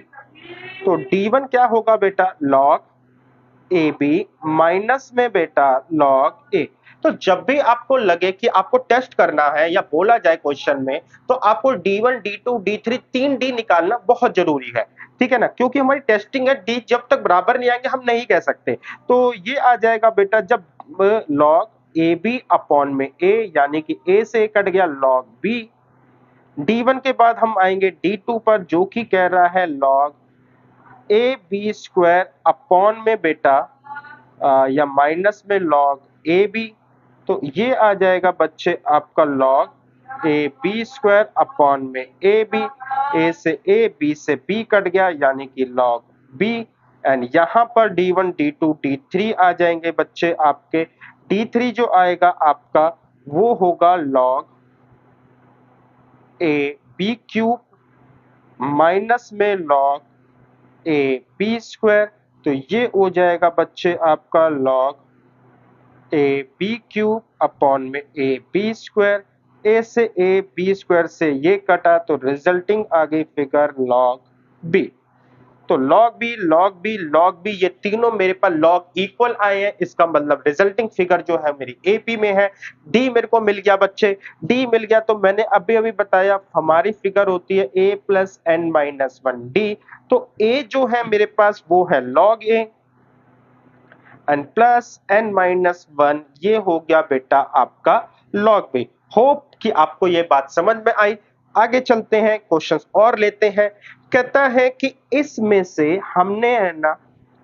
तो D1 क्या होगा बेटा, लॉग ए बी माइनस में बेटा लॉग ए। तो जब भी आपको लगे कि आपको टेस्ट करना है या बोला जाए क्वेश्चन में, तो आपको D1 D2 D3 तीन डी निकालना बहुत जरूरी है, ठीक है ना, क्योंकि हमारी टेस्टिंग है, डी जब तक बराबर नहीं आएंगे हम नहीं कह सकते। तो ये आ जाएगा बेटा जब लॉग ए बी अपॉन में ए, यानी कि ए से कट गया लॉग बी। D1 के बाद हम आएंगे D2 पर, जो कि कह रहा है log a b square upon में बेटा या माइनस में लॉग ए बी। तो ये आ जाएगा बच्चे आपका log a b square upon में ए बी, ए से ए, बी से बी कट गया, यानी कि लॉग बी। एंड यहाँ पर D1 D2 D3 आ जाएंगे बच्चे आपके। D3 जो आएगा आपका वो होगा log a b cube minus में लॉग ए बी स्क्वायर। तो ये हो जाएगा बच्चे आपका log a b cube upon में ए बी स्क्वायर। ए से ए बी स्क्वायर से ये कटा, तो रिजल्टिंग आ गई फिगर लॉग बी। तो log b log b log b ये तीनों मेरे पास लॉग इक्वल आए हैं, इसका मतलब रिजल्टिंग फिगर जो है मेरी एपी में है। डी मेरे को मिल गया बच्चे, डी मिल गया, तो मैंने अभी अभी बताया हमारी फिगर होती है A plus N minus one D. तो ए जो है मेरे पास वो है log A N plus N minus one, ये हो गया बेटा आपका लॉग बी। होप कि आपको ये बात समझ में आई। आगे चलते हैं, क्वेश्चंस और लेते हैं। कहता है कि इसमें से हमने है ना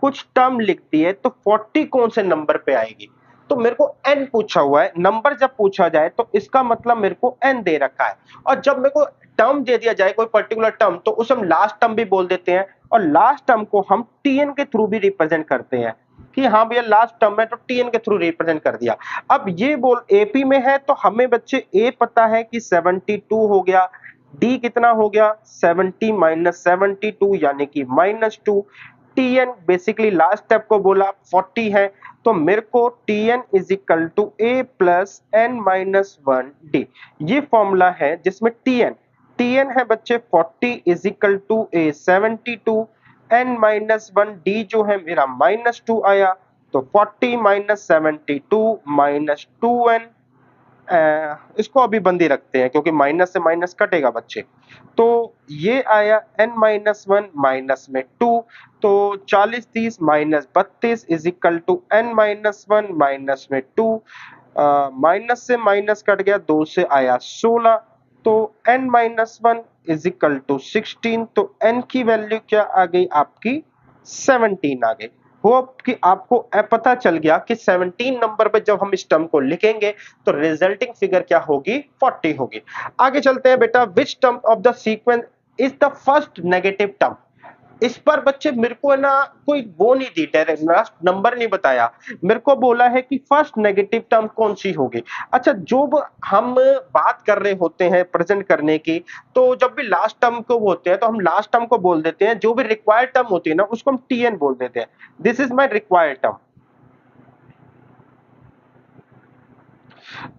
कुछ टर्म लिख दी है, तो 40 कौन से नंबर पे आएगी। तो मेरे को n पूछा हुआ है, नंबर जब पूछा जाए तो इसका मतलब मेरे को n दे रखा है, और जब मेरे को टर्म दे दिया जाए कोई पर्टिकुलर टर्म, तो उसे हम लास्ट टर्म भी बोल देते हैं, और लास्ट टर्म को हम tn के थ्रू भी रिप्रेजेंट करते हैं कि हाँ भैया लास्ट टर्म है, तो tn के थ्रू रिप्रेजेंट कर दिया। अब ये बोल एपी में है, तो हमें बच्चे ए पता है कि 72 हो गया, डी कितना हो गया 70 माइनस 72, यानी कि -2। टीएन बेसिकली लास्ट स्टेप को बोला 40 है, तो मेरे को t n is equal to a plus N minus one d. ये फॉर्मूला है जिसमें टीएन Tn है बच्चे 40 is equal to a 72, n minus one d जो है मेरा -2 आया, तो 40 माइनस 72 माइनस 2n, इसको अभी बंद ही रखते हैं क्योंकि माइनस से माइनस कटेगा बच्चे। तो ये आया n माइनस वन माइनस में 2, तो 40 30 minus 32 is equal to n minus one minus में 2, माइनस से माइनस कट गया, 2 से आया 16, तो n minus one is equal to 16, तो n की वैल्यू क्या आ गई आपकी 17 आ गई। होप कि आपको पता चल गया कि 17 नंबर पे जब हम इस टर्म को लिखेंगे तो रिजल्टिंग फिगर क्या होगी 40 होगी। आगे चलते हैं बेटा, which term of the sequence is the first negative term. इस पर बच्चे मेरे को है ना कोई वो नहीं दी, डायरेक्ट लास्ट नंबर नहीं बताया, मेरे को बोला है कि फर्स्ट नेगेटिव टर्म कौन सी होगी। अच्छा, जो हम बात कर रहे होते हैं प्रेजेंट करने की, तो जब भी लास्ट टर्म को होते हैं तो हम लास्ट टर्म को बोल देते हैं, जो भी रिक्वायर्ड टर्म होती है ना उसको हम टीएन बोल देते हैं, this is my required term.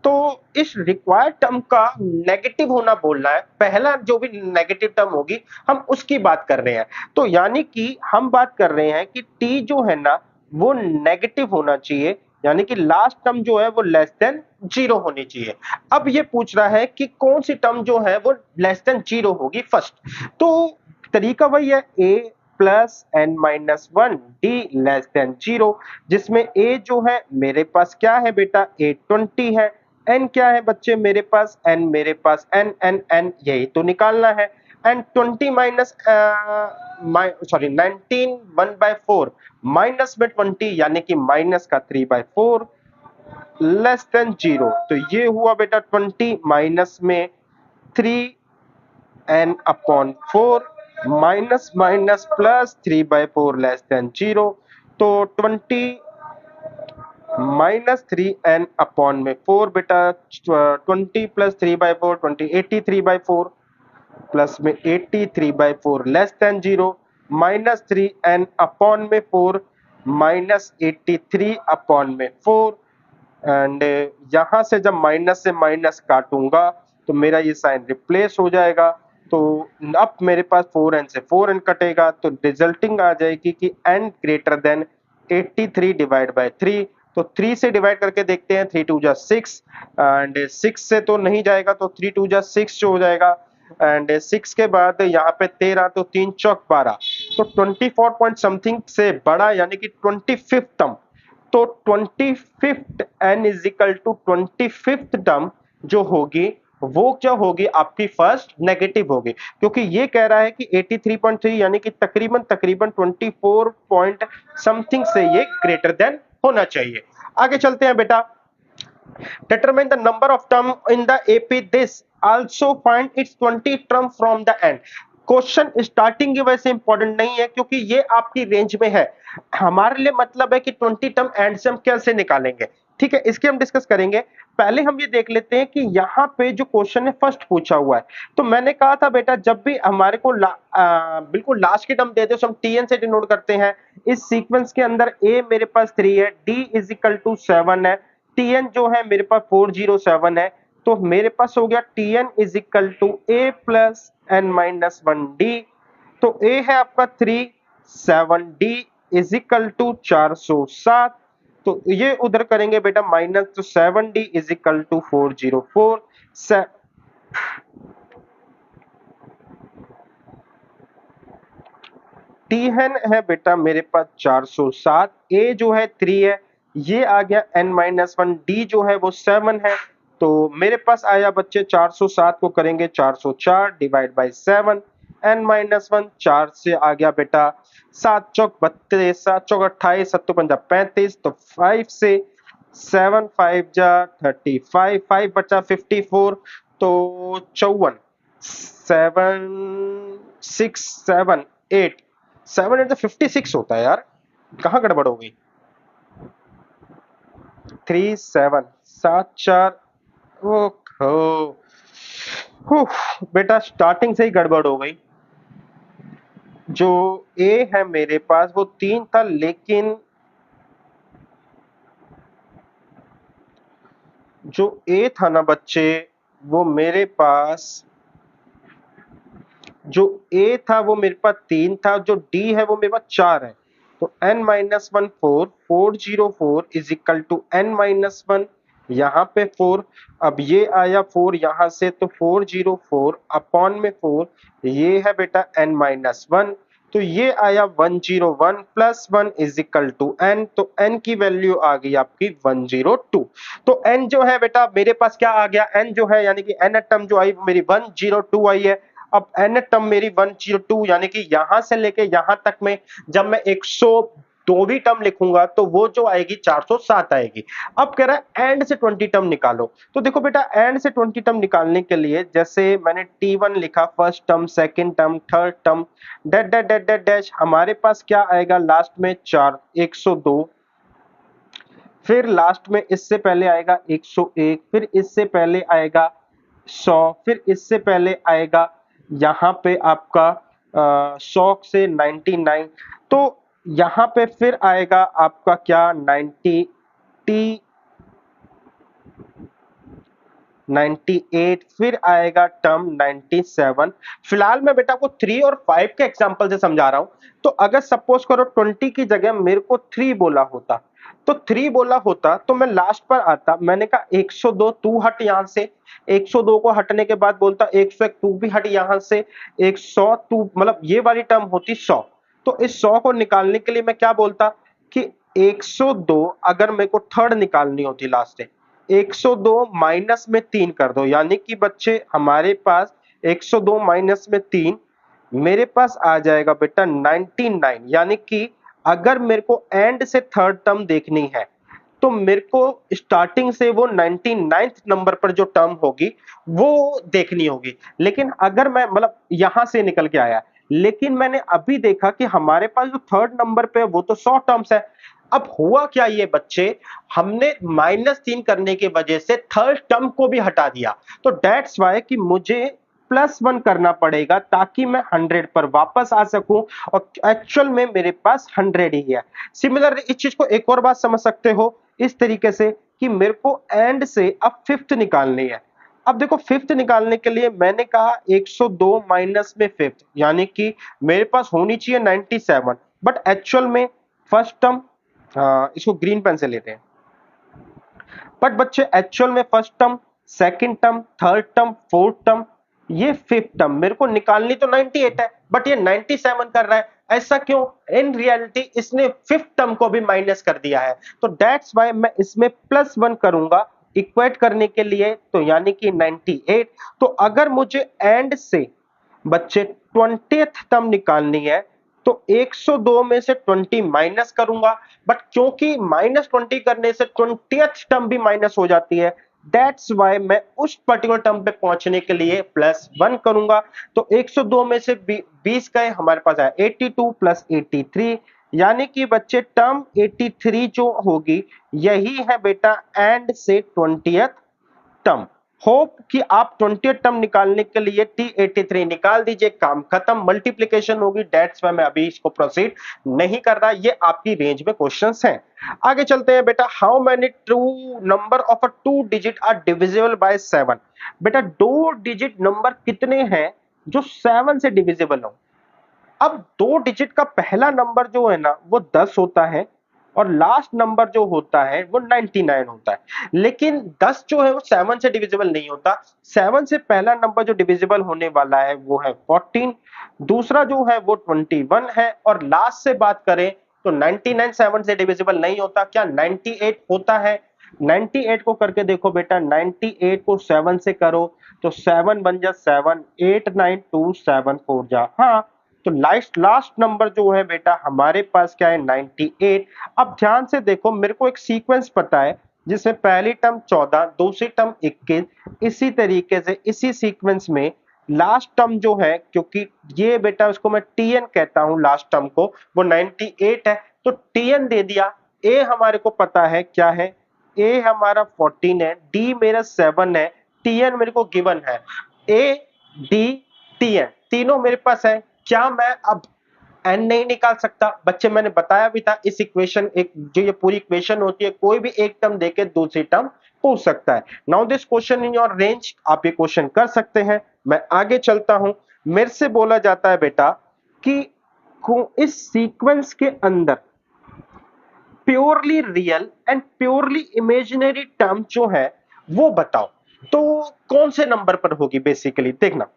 तो इस रिक्वायर्ड टर्म का नेगेटिव होना बोल रहा है, पहला जो भी नेगेटिव टर्म होगी हम उसकी बात कर रहे हैं। तो यानी कि हम बात कर रहे हैं कि टी जो है ना वो नेगेटिव होना चाहिए, यानी कि लास्ट टर्म जो है वो लेस देन जीरो होनी चाहिए। अब ये पूछ रहा है कि कौन सी टर्म जो है वो लेस देन जीरो होगी फर्स्ट। तो तरीका वही है, A plus N minus one D less than zero, जिसमें ए जो है मेरे पास क्या है बेटा ए 20 है, एन क्या है बच्चे मेरे पास एन, मेरे पास एन एन एन यही तो निकालना है। एंड 20 माइनस सॉरी 19 1/4 माइनस में 20 यानी कि माइनस का 3/4 लेस देन जीरो, तो ये हुआ बेटा 20 माइनस में 3n/4 minus minus plus 3/4 less than zero, तो 20 -3n/4 बेटा 20 प्लस 3/4 20 83/4 प्लस में 83/4 less than zero, -3n/4 -83/4, and यहां से जब माइनस से माइनस काटूंगा तो मेरा ये साइन रिप्लेस हो जाएगा। तो अब मेरे पास 4n से 4n कटेगा, तो रिजल्टिंग आ जाएगी कि n greater than 83 divide by 3। तो 3 से डिवाइड करके देखते हैं, 3 2 जा 6 एंड 6 से तो नहीं जाएगा, तो 3 2 जा 6 जो हो जाएगा, एंड 6 के बाद यहाँ पे 13, तो 3 चौक 12, तो 24 पॉइंट समथिंग से बड़ा यानी कि 25th टर्म। तो 25th n is equal to 25th term जो होगी वो क्या होगी आपकी फर्स्ट नेगेटिव होगी, क्योंकि ये कह रहा है कि 83.3 यानी कि तकरीबन तकरीबन 24 पॉइंट समथिंग से ये ग्रेटर देन होना चाहिए। आगे चलते हैं बेटा, determine the number of term in the AP, this also find its 20 term from the end। Question starting की वजह से इंपॉर्टेंट नहीं है क्योंकि ये आपकी रेंज में है, हमारे लिए मतलब है कि 20 टर्म एंड से हम कैसे निकालेंगे, ठीक है, इसके हम डिस्कस करेंगे। पहले हम ये देख लेते हैं कि यहाँ पे जो क्वेश्चन है फर्स्ट पूछा हुआ है, तो मैंने कहा था बेटा जब भी हमारे को बिल्कुल लास्ट की टर्म देते हैं तो हम टीएन से डिनोट करते हैं। इस सीक्वेंस के अंदर ए मेरे पास 3 है, डी इज इक्वल टू 7 है, टीएन जो है मेरे पास 407 है, तो मेरे पास हो गया t n is equal to a plus N minus one D. तो ए है आपका 3, 7 डी इज इक्वल टू 407, तो ये उधर करेंगे बेटा माइनस, तो 7 d is equal to 404। T n है बेटा मेरे पास 407, ए जो है 3 है, ये आ गया n माइनस वन, डी जो है वो 7 है, तो मेरे पास आया बच्चे 407 को करेंगे 404 divide by 7, n minus one 4 से आ गया बेटा 7 चौक 32, 7 चौक 28, 7 पंजा 35, तो 5 से 7 5 जा 35, 5 बचा 54, तो 54, 7 6 7 8, 7 8 56 होता है यार, कहाँ गड़बड़ हो गई, 3 7 7 4, ओहो बेटा स्टार्टिंग से ही गड़बड़ हो गई। जो ए है मेरे पास वो 3 था, लेकिन जो ए था ना बच्चे वो मेरे पास जो a था वो मेरे पास 3 था, जो d है वो मेरे पास 4 है। तो n minus one 4, 404 is equal to n minus one, यहाँ पे 4, अब ये आया 4 यहाँ से, तो 404 अपॉन में 4, ये है बेटा n माइनस वन, तो ये आया 101 plus 1 is equal to n, तो n की वैल्यू आ गई आपकी 102। तो n जो है बेटा मेरे पास क्या आ गया, n जो है यानी कि n टर्म जो आई वो मेरी 102 आई है। अब n टर्म मेरी 102 यानी कि यहां से लेके यहां तक में जब मैं 102 भी टर्म लिखूंगा तो वो जो आएगी 407 आएगी। अब कह रहा है एंड से 20 टर्म निकालो, तो देखो बेटा एंड से 20 टर्म निकालने के लिए जैसे मैंने T1 लिखा, first term, second term, third term, that that that that dash, हमारे पास क्या आएगा लास्ट में 4, 102, फिर लास्ट में इससे पहले आएगा 101, फिर इससे पहले आएगा 100, फिर इससे पहले आएगा यहाँ पे आपका 100 से 99, तो यहाँ पे फिर आएगा आपका क्या 90 टी 98, फिर आएगा टर्म 97। फिलहाल मैं बेटा को 3 और 5 के एग्जांपल से समझा रहा हूं, तो अगर सपोज करो 20 की जगह मेरे को 3 बोला होता, तो 3 बोला होता तो मैं लास्ट पर आता, मैंने कहा 102 तू हट यहां से, 102 को हटने के बाद बोलता 101 तू भी हट यहां से, 100 तू, मतलब ये वाली टर्म होती 100। तो इस 100 को निकालने के लिए मैं क्या बोलता कि 102 अगर मेरे को थर्ड निकालनी होती लास्ट से, 102 माइनस में 3 कर दो, यानी कि बच्चे हमारे पास 102 माइनस में 3 मेरे पास आ जाएगा बेटा 99, यानी कि अगर मेरे को एंड से थर्ड टर्म देखनी है तो मेरे को स्टार्टिंग से वो 99th नंबर पर जो टर्म होगी वो देखनी होगी। लेकिन अगर मैं मतलब यहां से निकल के आया, लेकिन मैंने अभी देखा कि हमारे पास जो थर्ड नंबर पे है वो तो 100 टर्म्स है। अब हुआ क्या ये बच्चे, हमने -3 करने की वजह से थर्ड टर्म को भी हटा दिया, तो दैट्स वाई कि मुझे +1 करना पड़ेगा ताकि मैं 100 पर वापस आ सकूं, और एक्चुअल में मेरे पास 100 ही है। सिमिलर इस चीज को एक और बात समझ सकते हो इस तरीके से कि मेरे को एंड से अब फिफ्थ निकालनी है। अब देखो फिफ्थ निकालने के लिए मैंने कहा 102 माइनस में फिफ्थ, यानी कि मेरे पास होनी चाहिए 97, बट एक्चुअल में फर्स्ट टर्म, इसको ग्रीन पेन से लेते हैं, बट बच्चे एक्चुअल में first term, second term, third term, fourth term, ये फिफ्थ टर्म मेरे को निकालनी तो 98 है, बट ये 97 कर रहा है, ऐसा क्यों? इन रियलिटी इसने फिफ्थ टर्म को भी माइनस कर दिया है, तो दैट्स वाई मैं इसमें +1 करूंगा इक्वेट करने के लिए, तो यानी कि 98। तो अगर मुझे एंड से बच्चे 20th टर्म निकालनी है तो 102 में से 20 माइनस करूंगा, बट क्योंकि -20 करने से 20th टर्म भी माइनस हो जाती है, दैट्स वाई मैं उस पर्टिकुलर टर्म पे पहुंचने के लिए +1 करूंगा। तो 102 में से 20 गए, हमारे पास आया 82 प्लस 83, यानी कि बच्चे टर्म 83 जो होगी यही है बेटा एंड से 20th टर्म। होप कि आप 20 टर्म निकालने के लिए T83 निकाल दीजिए, काम खत्म, मल्टीप्लीकेशन होगी, डेट्स में मैं अभी इसको प्रोसीड नहीं कर रहा, ये आपकी रेंज में क्वेश्चंस हैं। आगे चलते हैं बेटा, how many true number of a 2 digit are divisible by 7। बेटा 2 डिजिट नंबर कितने हैं जो 7 से डिविजिबल हो? अब 2 डिजिट का पहला नंबर जो है ना वो 10 होता है, और लास्ट नंबर जो होता है वो 99 होता है, लेकिन 10 जो है वो 7 से डिविजिबल नहीं होता। 7 से पहला नंबर जो डिविजिबल होने वाला है वो है 14, दूसरा जो है वो 21 है, और लास्ट से बात करें तो 99 7 से डिविजिबल नहीं होता, क्या 98 होता है? 98 को करके देखो बेटा, 98 को 7 से करो तो 7 बन जा 7, 8 9 2 7 4 जा, हाँ, तो लास्ट नंबर जो है बेटा हमारे पास क्या है 98। अब ध्यान से देखो, मेरे को एक सीक्वेंस पता है जिसमें पहली टर्म 14, दूसरी टर्म 21, इसी तरीके से इसी सीक्वेंस में लास्ट टर्म जो है, क्योंकि ये बेटा उसको मैं टीएन कहता हूं लास्ट टर्म को, वो 98 है, तो टीएन दे दिया। ए हमारे को पता है क्या है, ए हमारा 14 है, डी मेरा 7 है, टीएन मेरे को गिवन है, ए डी टीएन तीनों मेरे पास है। क्या मैं अब एन नहीं निकाल सकता? बच्चे मैंने बताया भी था, इस इक्वेशन, एक जो ये पूरी इक्वेशन होती है, कोई भी एक टर्म देके दूसरी टर्म पूछ सकता है। Now this question in your range, आप ये क्वेश्चन कर सकते हैं। मैं आगे चलता हूं। मेरे से बोला जाता है बेटा कि इस सीक्वेंस के अंदर purely real and purely imaginary term जो है वो बताओ। तो कौन से नंबर पर होगी? बेसिकली देखना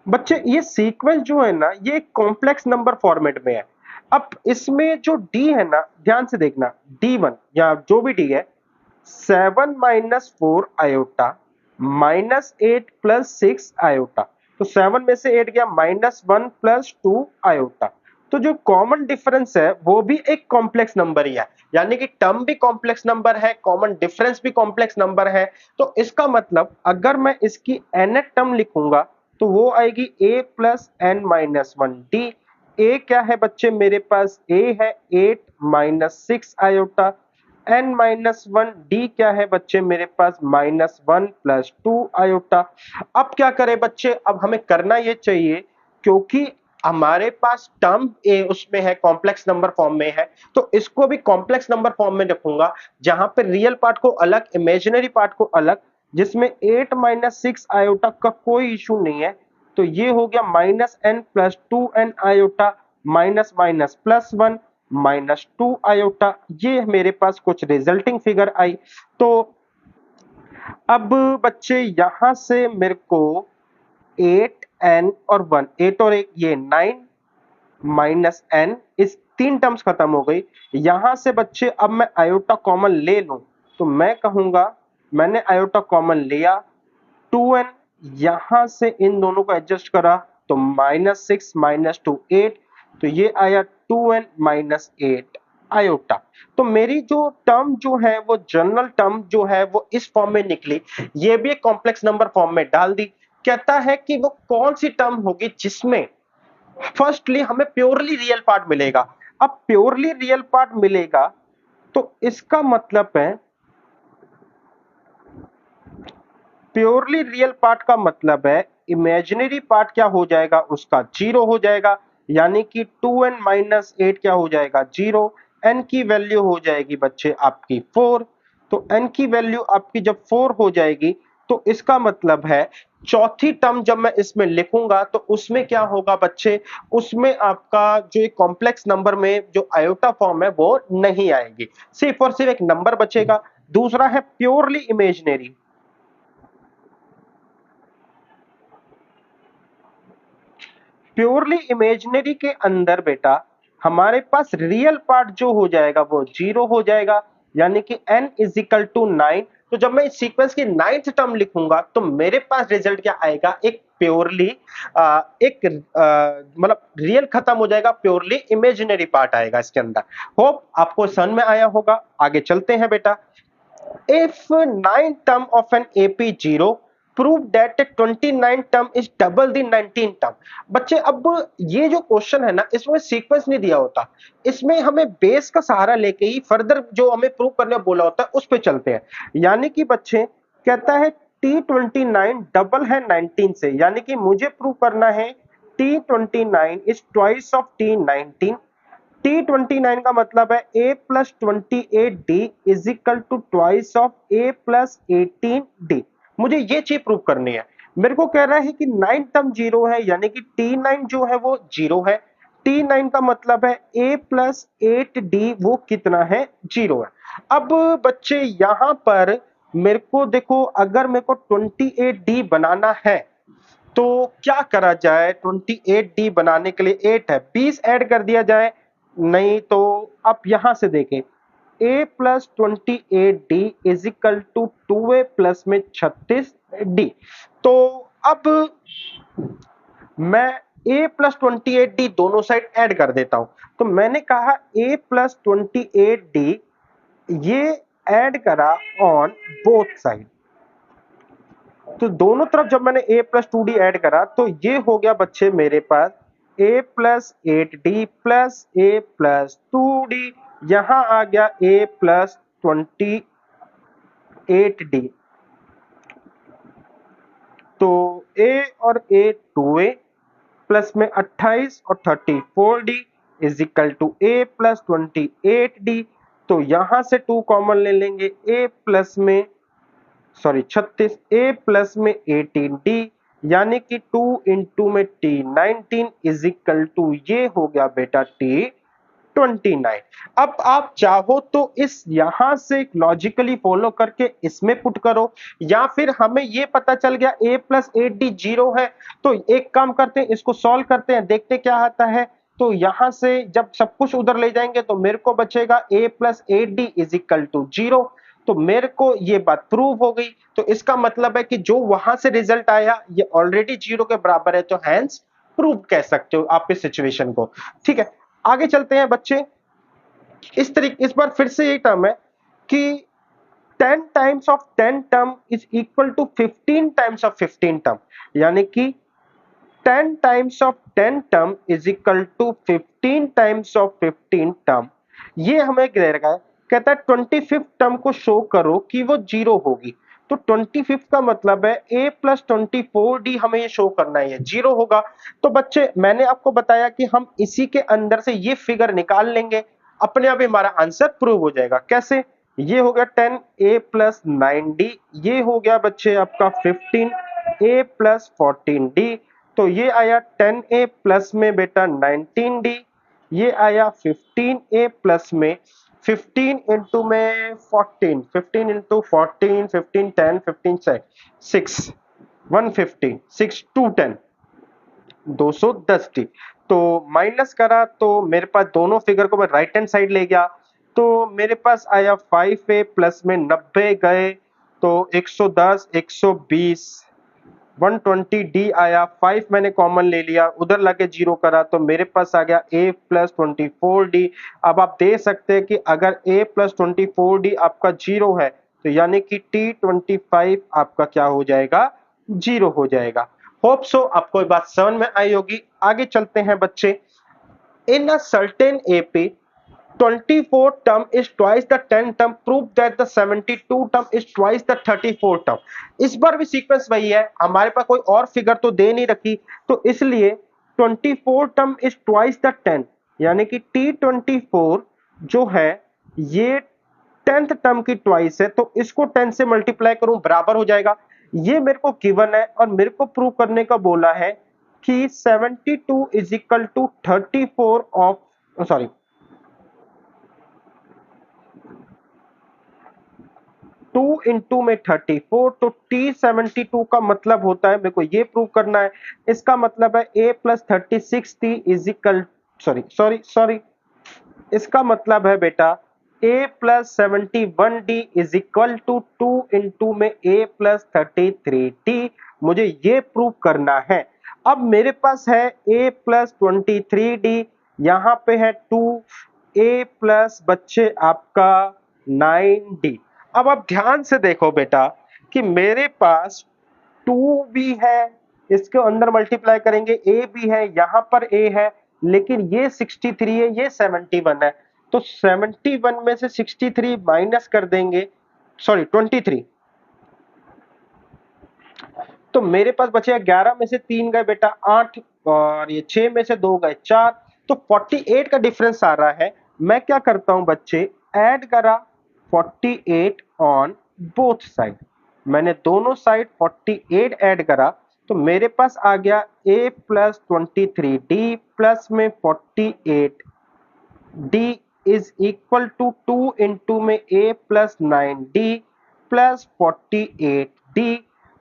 बच्चे, ये सीक्वेंस जो है ना, ये कॉम्प्लेक्स नंबर फॉर्मेट में है। अब इसमें जो डी है ना, ध्यान से देखना, D1 या जो भी डी है, 7 minus 4 iota minus 8 plus 6 iota. तो 7 में से 8 गया, माइनस 1 प्लस 2 आयोटा। तो जो कॉमन डिफरेंस है वो भी एक कॉम्प्लेक्स नंबर ही है, यानी कि टर्म भी कॉम्प्लेक्स नंबर है, कॉमन डिफरेंस भी कॉम्प्लेक्स नंबर है। तो इसका मतलब अगर मैं इसकी nth टर्म लिखूंगा तो वो आएगी a plus N minus 1 D. A क्या है बच्चे मेरे पास? a है 8 minus 6 iota. n minus 1 D क्या है बच्चे मेरे पास? Minus 1 plus 2 iota. अब क्या करें बच्चे? अब हमें करना ये चाहिए, क्योंकि हमारे पास टर्म ए उसमें है, कॉम्प्लेक्स नंबर फॉर्म में है, तो इसको भी कॉम्प्लेक्स नंबर फॉर्म में रखूंगा, जहां पे रियल पार्ट को अलग, इमेजिनरी पार्ट को अलग, जिसमें 8 माइनस 6 आयोटा का कोई इशू नहीं है। तो ये हो गया minus n plus 2 n iota, minus minus plus 1 minus 2 iota. ये मेरे पास कुछ रिजल्टिंग फिगर आई। तो अब बच्चे यहां से मेरे को 8 एन और 1, 8 और 1 ये 9 माइनस एन, इस तीन टर्म्स खत्म हो गई। यहां से बच्चे अब मैं आयोटा कॉमन ले लूं तो मैं कहूंगा मैंने आयोटा कॉमन लिया, 2n, यहां से इन दोनों को एडजस्ट करा तो माइनस 6 माइनस 2 8, तो ये आया 2n माइनस 8 आयोटा। तो मेरी जो टर्म जो है वो जनरल टर्म जो है वो इस फॉर्म में निकली। ये भी एक कॉम्प्लेक्स नंबर फॉर्म में डाल दी। कहता है कि वो कौन सी टर्म होगी जिसमें फर्स्टली हमें प्योरली रियल पार्ट मिलेगा। अब प्योरली रियल पार्ट मिलेगा तो इसका मतलब है, प्योरली रियल पार्ट का मतलब है इमेजिनरी पार्ट क्या हो जाएगा? उसका जीरो हो जाएगा, यानी कि 2n माइनस 8 क्या हो जाएगा? जीरो। n की वैल्यू हो जाएगी बच्चे आपकी 4। तो n की वैल्यू आपकी जब 4 हो जाएगी तो इसका मतलब है चौथी टर्म जब मैं इसमें लिखूंगा तो उसमें क्या होगा बच्चे? उसमें आपका जो एक कॉम्प्लेक्स नंबर में जो आयोटा फॉर्म है वो नहीं आएगी, सिर्फ और सिर्फ एक नंबर बचेगा। दूसरा है प्योरली इमेजिनरी। प्योरली इमेजिनरी के अंदर बेटा हमारे पास रियल पार्ट जो हो जाएगा वो जीरो हो जाएगा, यानी कि n इज इक्वल टू 9। तो जब मैं इस सीक्वेंस की 9th टर्म लिखूंगा तो मेरे पास रिजल्ट क्या आएगा? एक प्योरली एक मतलब रियल खत्म हो जाएगा, प्योरली इमेजिनरी पार्ट आएगा इसके अंदर। होप आपको समझ में आया होगा। आगे चलते हैं बेटा। If 9 term of an AP 0, prove that 29 term is double the 19 term। बच्चे अब ये जो क्वेश्चन है ना, इसमें सीक्वेंस नहीं दिया होता, इसमें हमें बेस का सहारा लेके ही फर्दर जो हमें प्रूव करने बोला होता है उस पे चलते हैं। यानी कि बच्चे कहता है T29 डबल है 19 से, यानी कि मुझे प्रूव करना है T29 is twice of T19। T29 का मतलब है a plus 28d is equal to twice of a plus 18d। मुझे ये चीज प्रूव करनी है। मेरे को कह रहा है कि 9 टर्म जीरो है, यानी कि T9 जो है वो जीरो है। T9 का मतलब है a प्लस 8d वो कितना है? जीरो है। अब बच्चे यहां पर मेरे को देखो, अगर मेरे को 28d बनाना है तो क्या करा जाए? 28d बनाने के लिए 8 है, 20 ऐड कर दिया जाए। नहीं तो आप यहां से देखें, a plus 28d is equal to 2a plus में 36d। तो अब मैं a प्लस 28d दोनों साइड ऐड कर देता हूं। तो मैंने कहा a प्लस 28d ये ऐड करा ऑन बोथ साइड। तो दोनों तरफ जब मैंने a प्लस 2d ऐड करा तो ये हो गया बच्चे मेरे पास a plus 8d plus a plus 2d। यहां आ गया a प्लस 28d। तो a और a 2a प्लस में 28 और 34d is equal to a plus 28d। तो यहां से 2 कॉमन ले लेंगे, a प्लस में 36, a प्लस में 18d, यानी कि 2 इंटू में t 19 इज इक्वल टू ये हो गया बेटा t 29। अब आप चाहो तो इस यहां से लॉजिकली फॉलो करके इसमें पुट करो, या फिर हमें ये पता चल गया a प्लस 8d 0 है, तो एक काम करते हैं, इसको सॉल्व करते हैं, देखते क्या आता है। तो यहां से जब सब कुछ उधर ले जाएंगे तो मेरे को बचेगा a plus 8d is equal to 0। तो मेरे को ये बात प्रूव हो गई। तो इसका मतलब है कि जो वहां से रिजल्ट आया ये ऑलरेडी 0 के बराबर है, तो हैंस प्रूव कह सकते हो आप इस सिचुएशन को। ठीक है, आगे चलते हैं बच्चे। इस बार फिर से यही टर्म है कि 10 times of 10 term is equal to 15 times of 15 term, यानी कि 10 times of 10 term is equal to 15 times of 15 term. ये हमें दे रखा है, कहता है 25th टर्म को शो करो कि वो 0 होगी। तो 25th का मतलब है a प्लस 24d, हमें ये शो करना है, ये 0 होगा। तो बच्चे मैंने आपको बताया कि हम इसी के अंदर से ये फिगर निकाल लेंगे, अपने आप ही हमारा आंसर प्रूव हो जाएगा। कैसे? ये हो गया 10a प्लस 9d, ये हो गया बच्चे आपका 15a प्लस 14d, तो ये आया 10a प्लस में बेटा 19d, ये आया 15a प्लस में 15 इंटू में 14, 15 इंटू 14, 15 10 15 6 150 6 2 10 210 टी। तो माइनस करा तो मेरे पास दोनों फिगर को मैं राइट हैंड साइड ले गया, तो मेरे पास आया 5a प्लस में 90 गए तो 110 120 120d आया, 5 मैंने कॉमन ले लिया, उधर लाके 0 करा तो मेरे पास आ गया a प्लस 24d। अब आप दे सकते हैं कि अगर a प्लस 24d आपका 0 है तो यानी कि t25 आपका क्या हो जाएगा, 0 हो जाएगा। होप सो आपको ये बात समझ में आई होगी। आगे चलते हैं बच्चे। इन a certain AP 24 term is twice the 10 term, prove that the 72 term is twice the 34 term। इस बार भी सीक्वेंस वही है, हमारे पास कोई और फिगर तो दे नहीं रखी, तो इसलिए 24 term is twice the 10, यानी कि T24 जो है ये 10th टर्म की ट्वाइस है, तो इसको 10 से मल्टीप्लाई करूं बराबर हो जाएगा। ये मेरे को गिवन है और मेरे को प्रूव करने का बोला है कि 72 is equal to 34 of sorry 2 into में 34, तो T72 का मतलब होता है, मेरे को ये प्रूव करना है, इसका मतलब है a plus 36t is equal sorry इसका मतलब है बेटा a plus 71d is equal to 2 into में a प्लस 33t, मुझे ये प्रूव करना है। अब मेरे पास है a प्लस 23d, यहाँ पे है 2a प्लस बच्चे आपका 9d। अब आप ध्यान से देखो बेटा कि मेरे पास 2 भी है, इसके अंदर मल्टीप्लाई करेंगे, a भी है, यहां पर a है, लेकिन ये 63 है, ये 71 है, तो 71 में से 63 माइनस कर देंगे, सॉरी 23, तो मेरे पास बचे 11 में से 3 गए बेटा 8, और ये 6 में से 2 गए 4, तो 48 का डिफरेंस आ रहा है। मैं क्या करता हूं बच्चे, ऐड करा 48 ऑन बोथ साइड, मैंने दोनों साइड 48 ऐड करा, तो मेरे पास आ गया a प्लस 23d प्लस में 48d is equal to 2 into में a plus 9d plus 48d।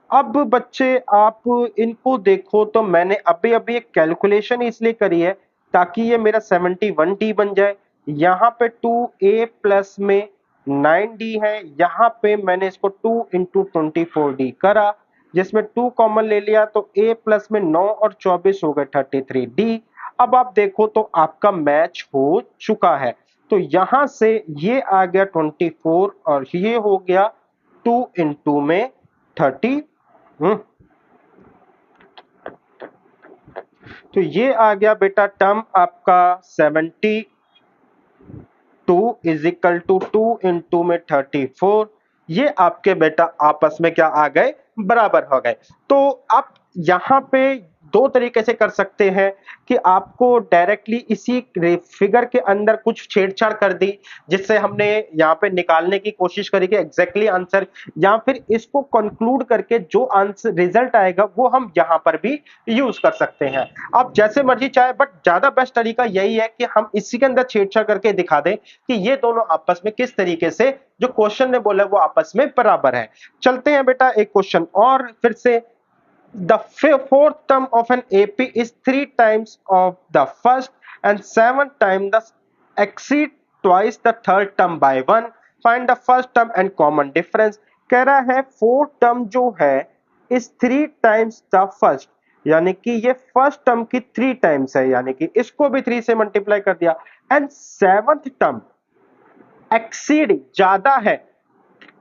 अब बच्चे आप इनको देखो, तो मैंने अभी अभी एक कैलकुलेशन इसलिए करी है ताकि ये मेरा 71d बन जाए। यहाँ पे 2a प्लस में 9d है, यहाँ पे मैंने इसको 2 इंटू 24d करा, जिसमें 2 कॉमन ले लिया, तो a प्लस में 9 और 24 हो गए 33d। अब आप देखो तो आपका मैच हो चुका है, तो यहां से ये आ गया 24 और ये हो गया 2 इंटू में 30, तो ये आ गया बेटा टर्म आपका 72 इज इक्वल टू 2 इंटू में 34, ये आपके बेटा आपस में क्या आ गए, बराबर हो गए। तो आप यहाँ पे दो तरीके से कर सकते हैं कि आपको डायरेक्टली इसी फिगर के अंदर कुछ छेड़छाड़ कर दी जिससे हमने यहाँ पे निकालने की कोशिश करी कि एग्जैक्टली आंसर, या फिर इसको कंक्लूड करके जो आंसर रिजल्ट आएगा वो हम यहाँ पर भी यूज कर सकते हैं। आप जैसे मर्जी चाहे, बट ज्यादा बेस्ट तरीका यही है कि हम इसी के अंदर छेड़छाड़ करके दिखा दें कि ये दोनों आपस में किस तरीके से जो क्वेश्चन ने बोला वो आपस में बराबर है। चलते हैं बेटा एक क्वेश्चन और फिर से। The fourth term of an AP is 3 times of the first and 7 times the exceed twice the third term by 1. Find the first term and common difference. कह रहा है फोर्थ टर्म जो है is 3 times the first, यानी कि ये फर्स्ट टर्म की 3 times है, यानी कि इसको भी 3 से मल्टीप्लाई कर दिया। एंड सेवंथ टर्म एक्सीड ज्यादा है,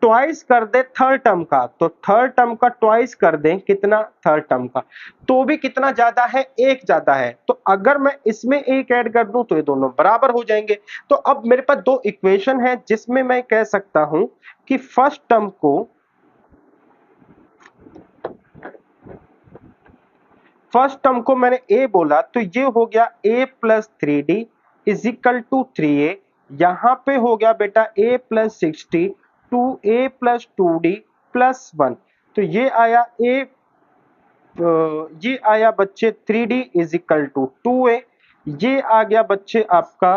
ट्वाइस कर दे थर्ड टर्म का, तो थर्ड टर्म का ट्वाइस कर दें कितना, थर्ड टर्म का, तो भी कितना ज्यादा है, एक ज्यादा है। तो अगर मैं इसमें एक ऐड कर दूं तो ये दोनों बराबर हो जाएंगे। तो अब मेरे पास दो इक्वेशन है जिसमें मैं कह सकता हूं कि फर्स्ट टर्म को मैंने ए बोला तो ये हो गया a plus 3d is equal to 3a। यहां पे हो गया बेटा a plus 60 2a plus 2d plus 1। तो ये आया बच्चे 3d is equal to 2a। ये आ गया बच्चे आपका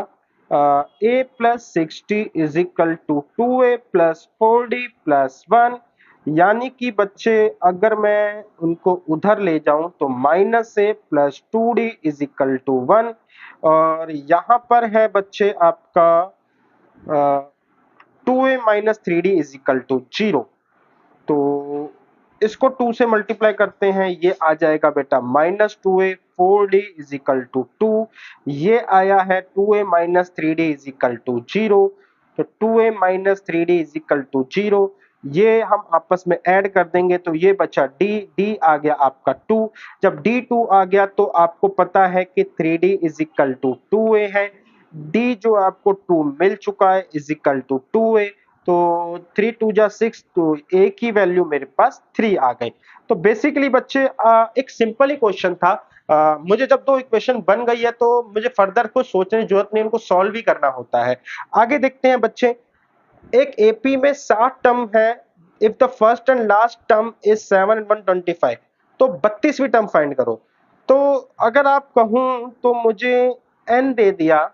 a plus 60 is equal to 2a plus 4d plus 1। यानी कि बच्चे अगर मैं उनको उधर ले जाऊं तो minus a plus 2d is equal to 1, और यहां पर है बच्चे आपका 2a minus 3d is equal to 0। तो इसको 2 से मल्टीप्लाई करते हैं, ये आ जाएगा बेटा minus 2a 4d is equal to 2। ये आया है 2a minus 3d is equal to 0। तो 2a minus 3d is equal to 0, ये हम आपस में ऐड कर देंगे तो ये बचा d आ गया आपका 2। जब d2 आ गया तो आपको पता है कि 3d is equal to 2a है। d जो आपको 2 मिल चुका है इज इक्वल टू 2a, तो 3 2 जा 6, तो a की वैल्यू मेरे पास 3 आ गई। तो बेसिकली बच्चे एक सिंपल ही क्वेश्चन था। मुझे जब दो इक्वेशन बन गई है तो मुझे फर्दर कुछ सोचने की जरूरत नहीं, उनको सॉल्व ही करना होता है। आगे देखते हैं बच्चे। एक एपी में 60 टर्म है। If the first and last term is 7 and 125, तो 32वीं टर्म फाइंड करो। तो अगर आप कहूं तो मुझे n दे दिया,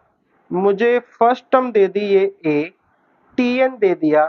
मुझे फर्स्ट टर्म दे दी ये a, tn दे दिया,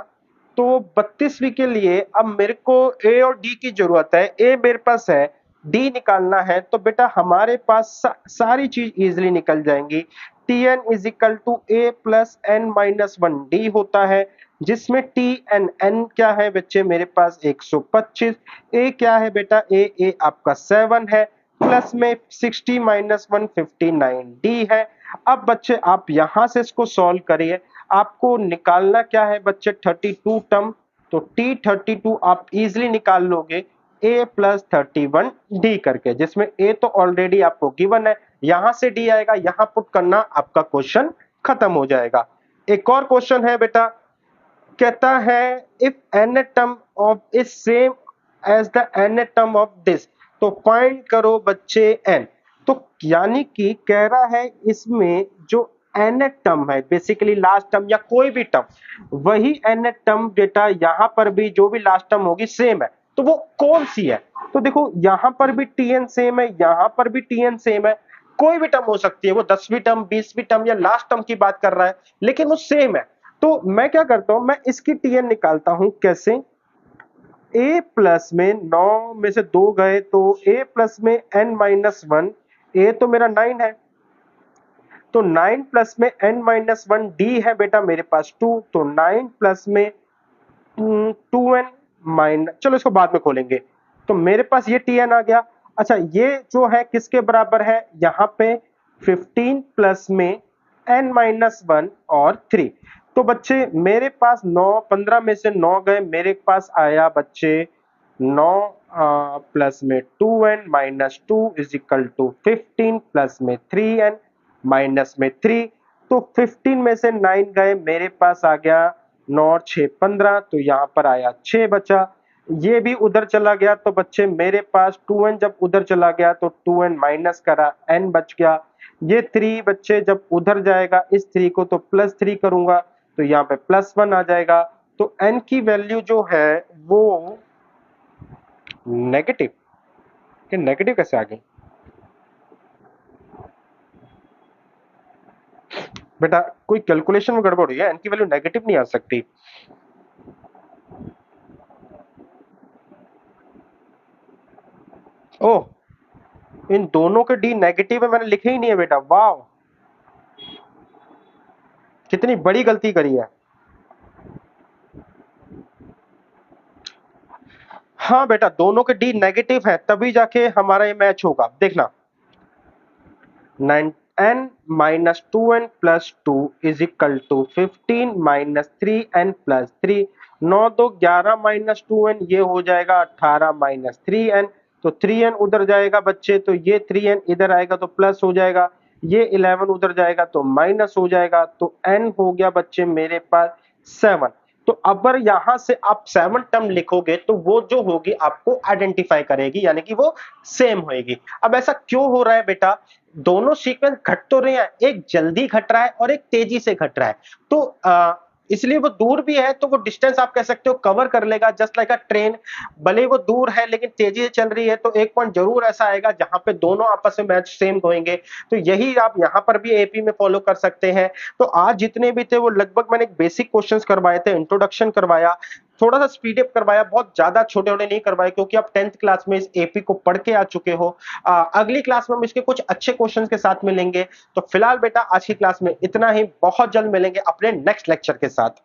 तो 32वीं के लिए अब मेरे को a और d की जरूरत है। a मेरे पास है, d निकालना है, तो बेटा हमारे पास सारी चीज इजीली निकल जाएंगी। tn is equal to a plus n minus 1d होता है, जिसमें n क्या है बच्चे मेरे पास 125। a क्या है बेटा, a आपका 7 है, प्लस में 60 माइनस 159d है। अब बच्चे आप यहां से इसको सॉल्व करिए। आपको निकालना क्या है बच्चे, 32 टर्म, तो t32 आप इजीली निकाल लोगे a प्लस 31d करके, जिसमें a तो ऑलरेडी आपको गिवन है, यहां से d आएगा, यहां पुट करना, आपका क्वेश्चन खत्म हो जाएगा। एक और क्वेश्चन है बेटा, कहता है if n term of is same as the n term of this, तो फाइंड करो बच्चे n। तो यानी कि कह रहा है इसमें जो n टर्म है, बेसिकली लास्ट टर्म या कोई भी टर्म, वही n टर्म बेटा यहां पर भी जो भी लास्ट टर्म होगी सेम है, तो वो कौन सी है। तो देखो यहां पर भी tn सेम है, यहां पर भी tn सेम है, कोई भी टर्म हो सकती है, वो 10वीं टर्म 20वीं टर्म या लास्ट टर्म की बात कर रहा है, लेकिन वो सेम है। तो मैं क्या करता हूं, मैं इसकी tn निकालता हूं, कैसे, a प्लस में 9 में से 2 गए तो a प्लस में n माइनस 1, a तो मेरा 9 है, तो 9 प्लस में n माइनस 1 d है बेटा मेरे पास 2, तो 9 प्लस में 2n माइनस, चलो इसको बाद में खोलेंगे, तो मेरे पास ये tn आ गया। अच्छा ये जो है किसके बराबर है, यहाँ पे 15 प्लस में n माइनस 1 और 3। तो बच्चे मेरे पास 9, 15 में से 9 गए, मेरे पास आया बच्चे 9 प्लस में 2n minus 2 is equal to 15 plus में 3n माइनस में 3। तो 15 में से 9 गए, मेरे पास आ गया 9 और 6 15, तो यहाँ पर आया 6 बचा। ये भी उधर चला गया तो बच्चे मेरे पास 2n जब उधर चला गया तो 2n माइनस करा, n बच गया। ये 3 बच्चे जब उधर जाएगा इस 3 को तो +3 करूंगा तो यहाँ पे +1 आ जाएगा। तो n की वैल्यू जो है वो नेगेटिव, कि नेगेटिव कैसे आ गई बेटा? कोई कैलकुलेशन में गड़बड़ हुई है, n की वैल्यू नेगेटिव नहीं आ सकती। ओह, इन दोनों के डी नेगेटिव है, मैंने लिखे ही नहीं है बेटा। वाह, कितनी बड़ी गलती करी है। हाँ बेटा, दोनों के डी नेगेटिव है तभी जाके हमारा ये मैच होगा। देखना, 9n minus 2n plus 2 is equal to 15 minus 3n plus 3। 9 दो 11 माइनस 2n, ये हो जाएगा 18 माइनस 3n। तो 3n उधर जाएगा बच्चे तो ये 3n इधर आएगा तो प्लस हो जाएगा, ये 11 उधर जाएगा तो माइनस हो जाएगा। तो n हो गया बच्चे मेरे पास 7। तो अगर यहां से आप 7 टर्म लिखोगे तो वो जो होगी आपको आइडेंटिफाई करेगी, यानी कि वो सेम होगी। अब ऐसा क्यों हो रहा है बेटा? दोनों सीक्वेंस घट तो रहे हैं, एक जल्दी घट रहा है और एक तेजी से घट रहा है। तो इसलिए वो दूर भी है तो वो डिस्टेंस आप कह सकते हो कवर कर लेगा, जस्ट लाइक अ ट्रेन। भले ही वो दूर है लेकिन तेजी से चल रही है तो एक पॉइंट जरूर ऐसा आएगा जहां पे दोनों आपस में मैच सेम होंगे। तो यही आप यहां पर भी एपी में फॉलो कर सकते हैं। तो आज जितने भी थे वो लगभग मैंने एक बेसिक क्वेश्चंस करवाए थे, इंट्रोडक्शन करवाया, थोड़ा सा स्पीड अप करवाया, बहुत ज्यादा छोटे छोटे नहीं करवाए क्योंकि आप 10th क्लास में इस एपी को पढ़ के आ चुके हो। अगली क्लास में हम इसके कुछ अच्छे क्वेश्चंस के साथ मिलेंगे। तो फिलहाल बेटा आज की क्लास में इतना ही, बहुत जल्द मिलेंगे अपने नेक्स्ट लेक्चर के साथ।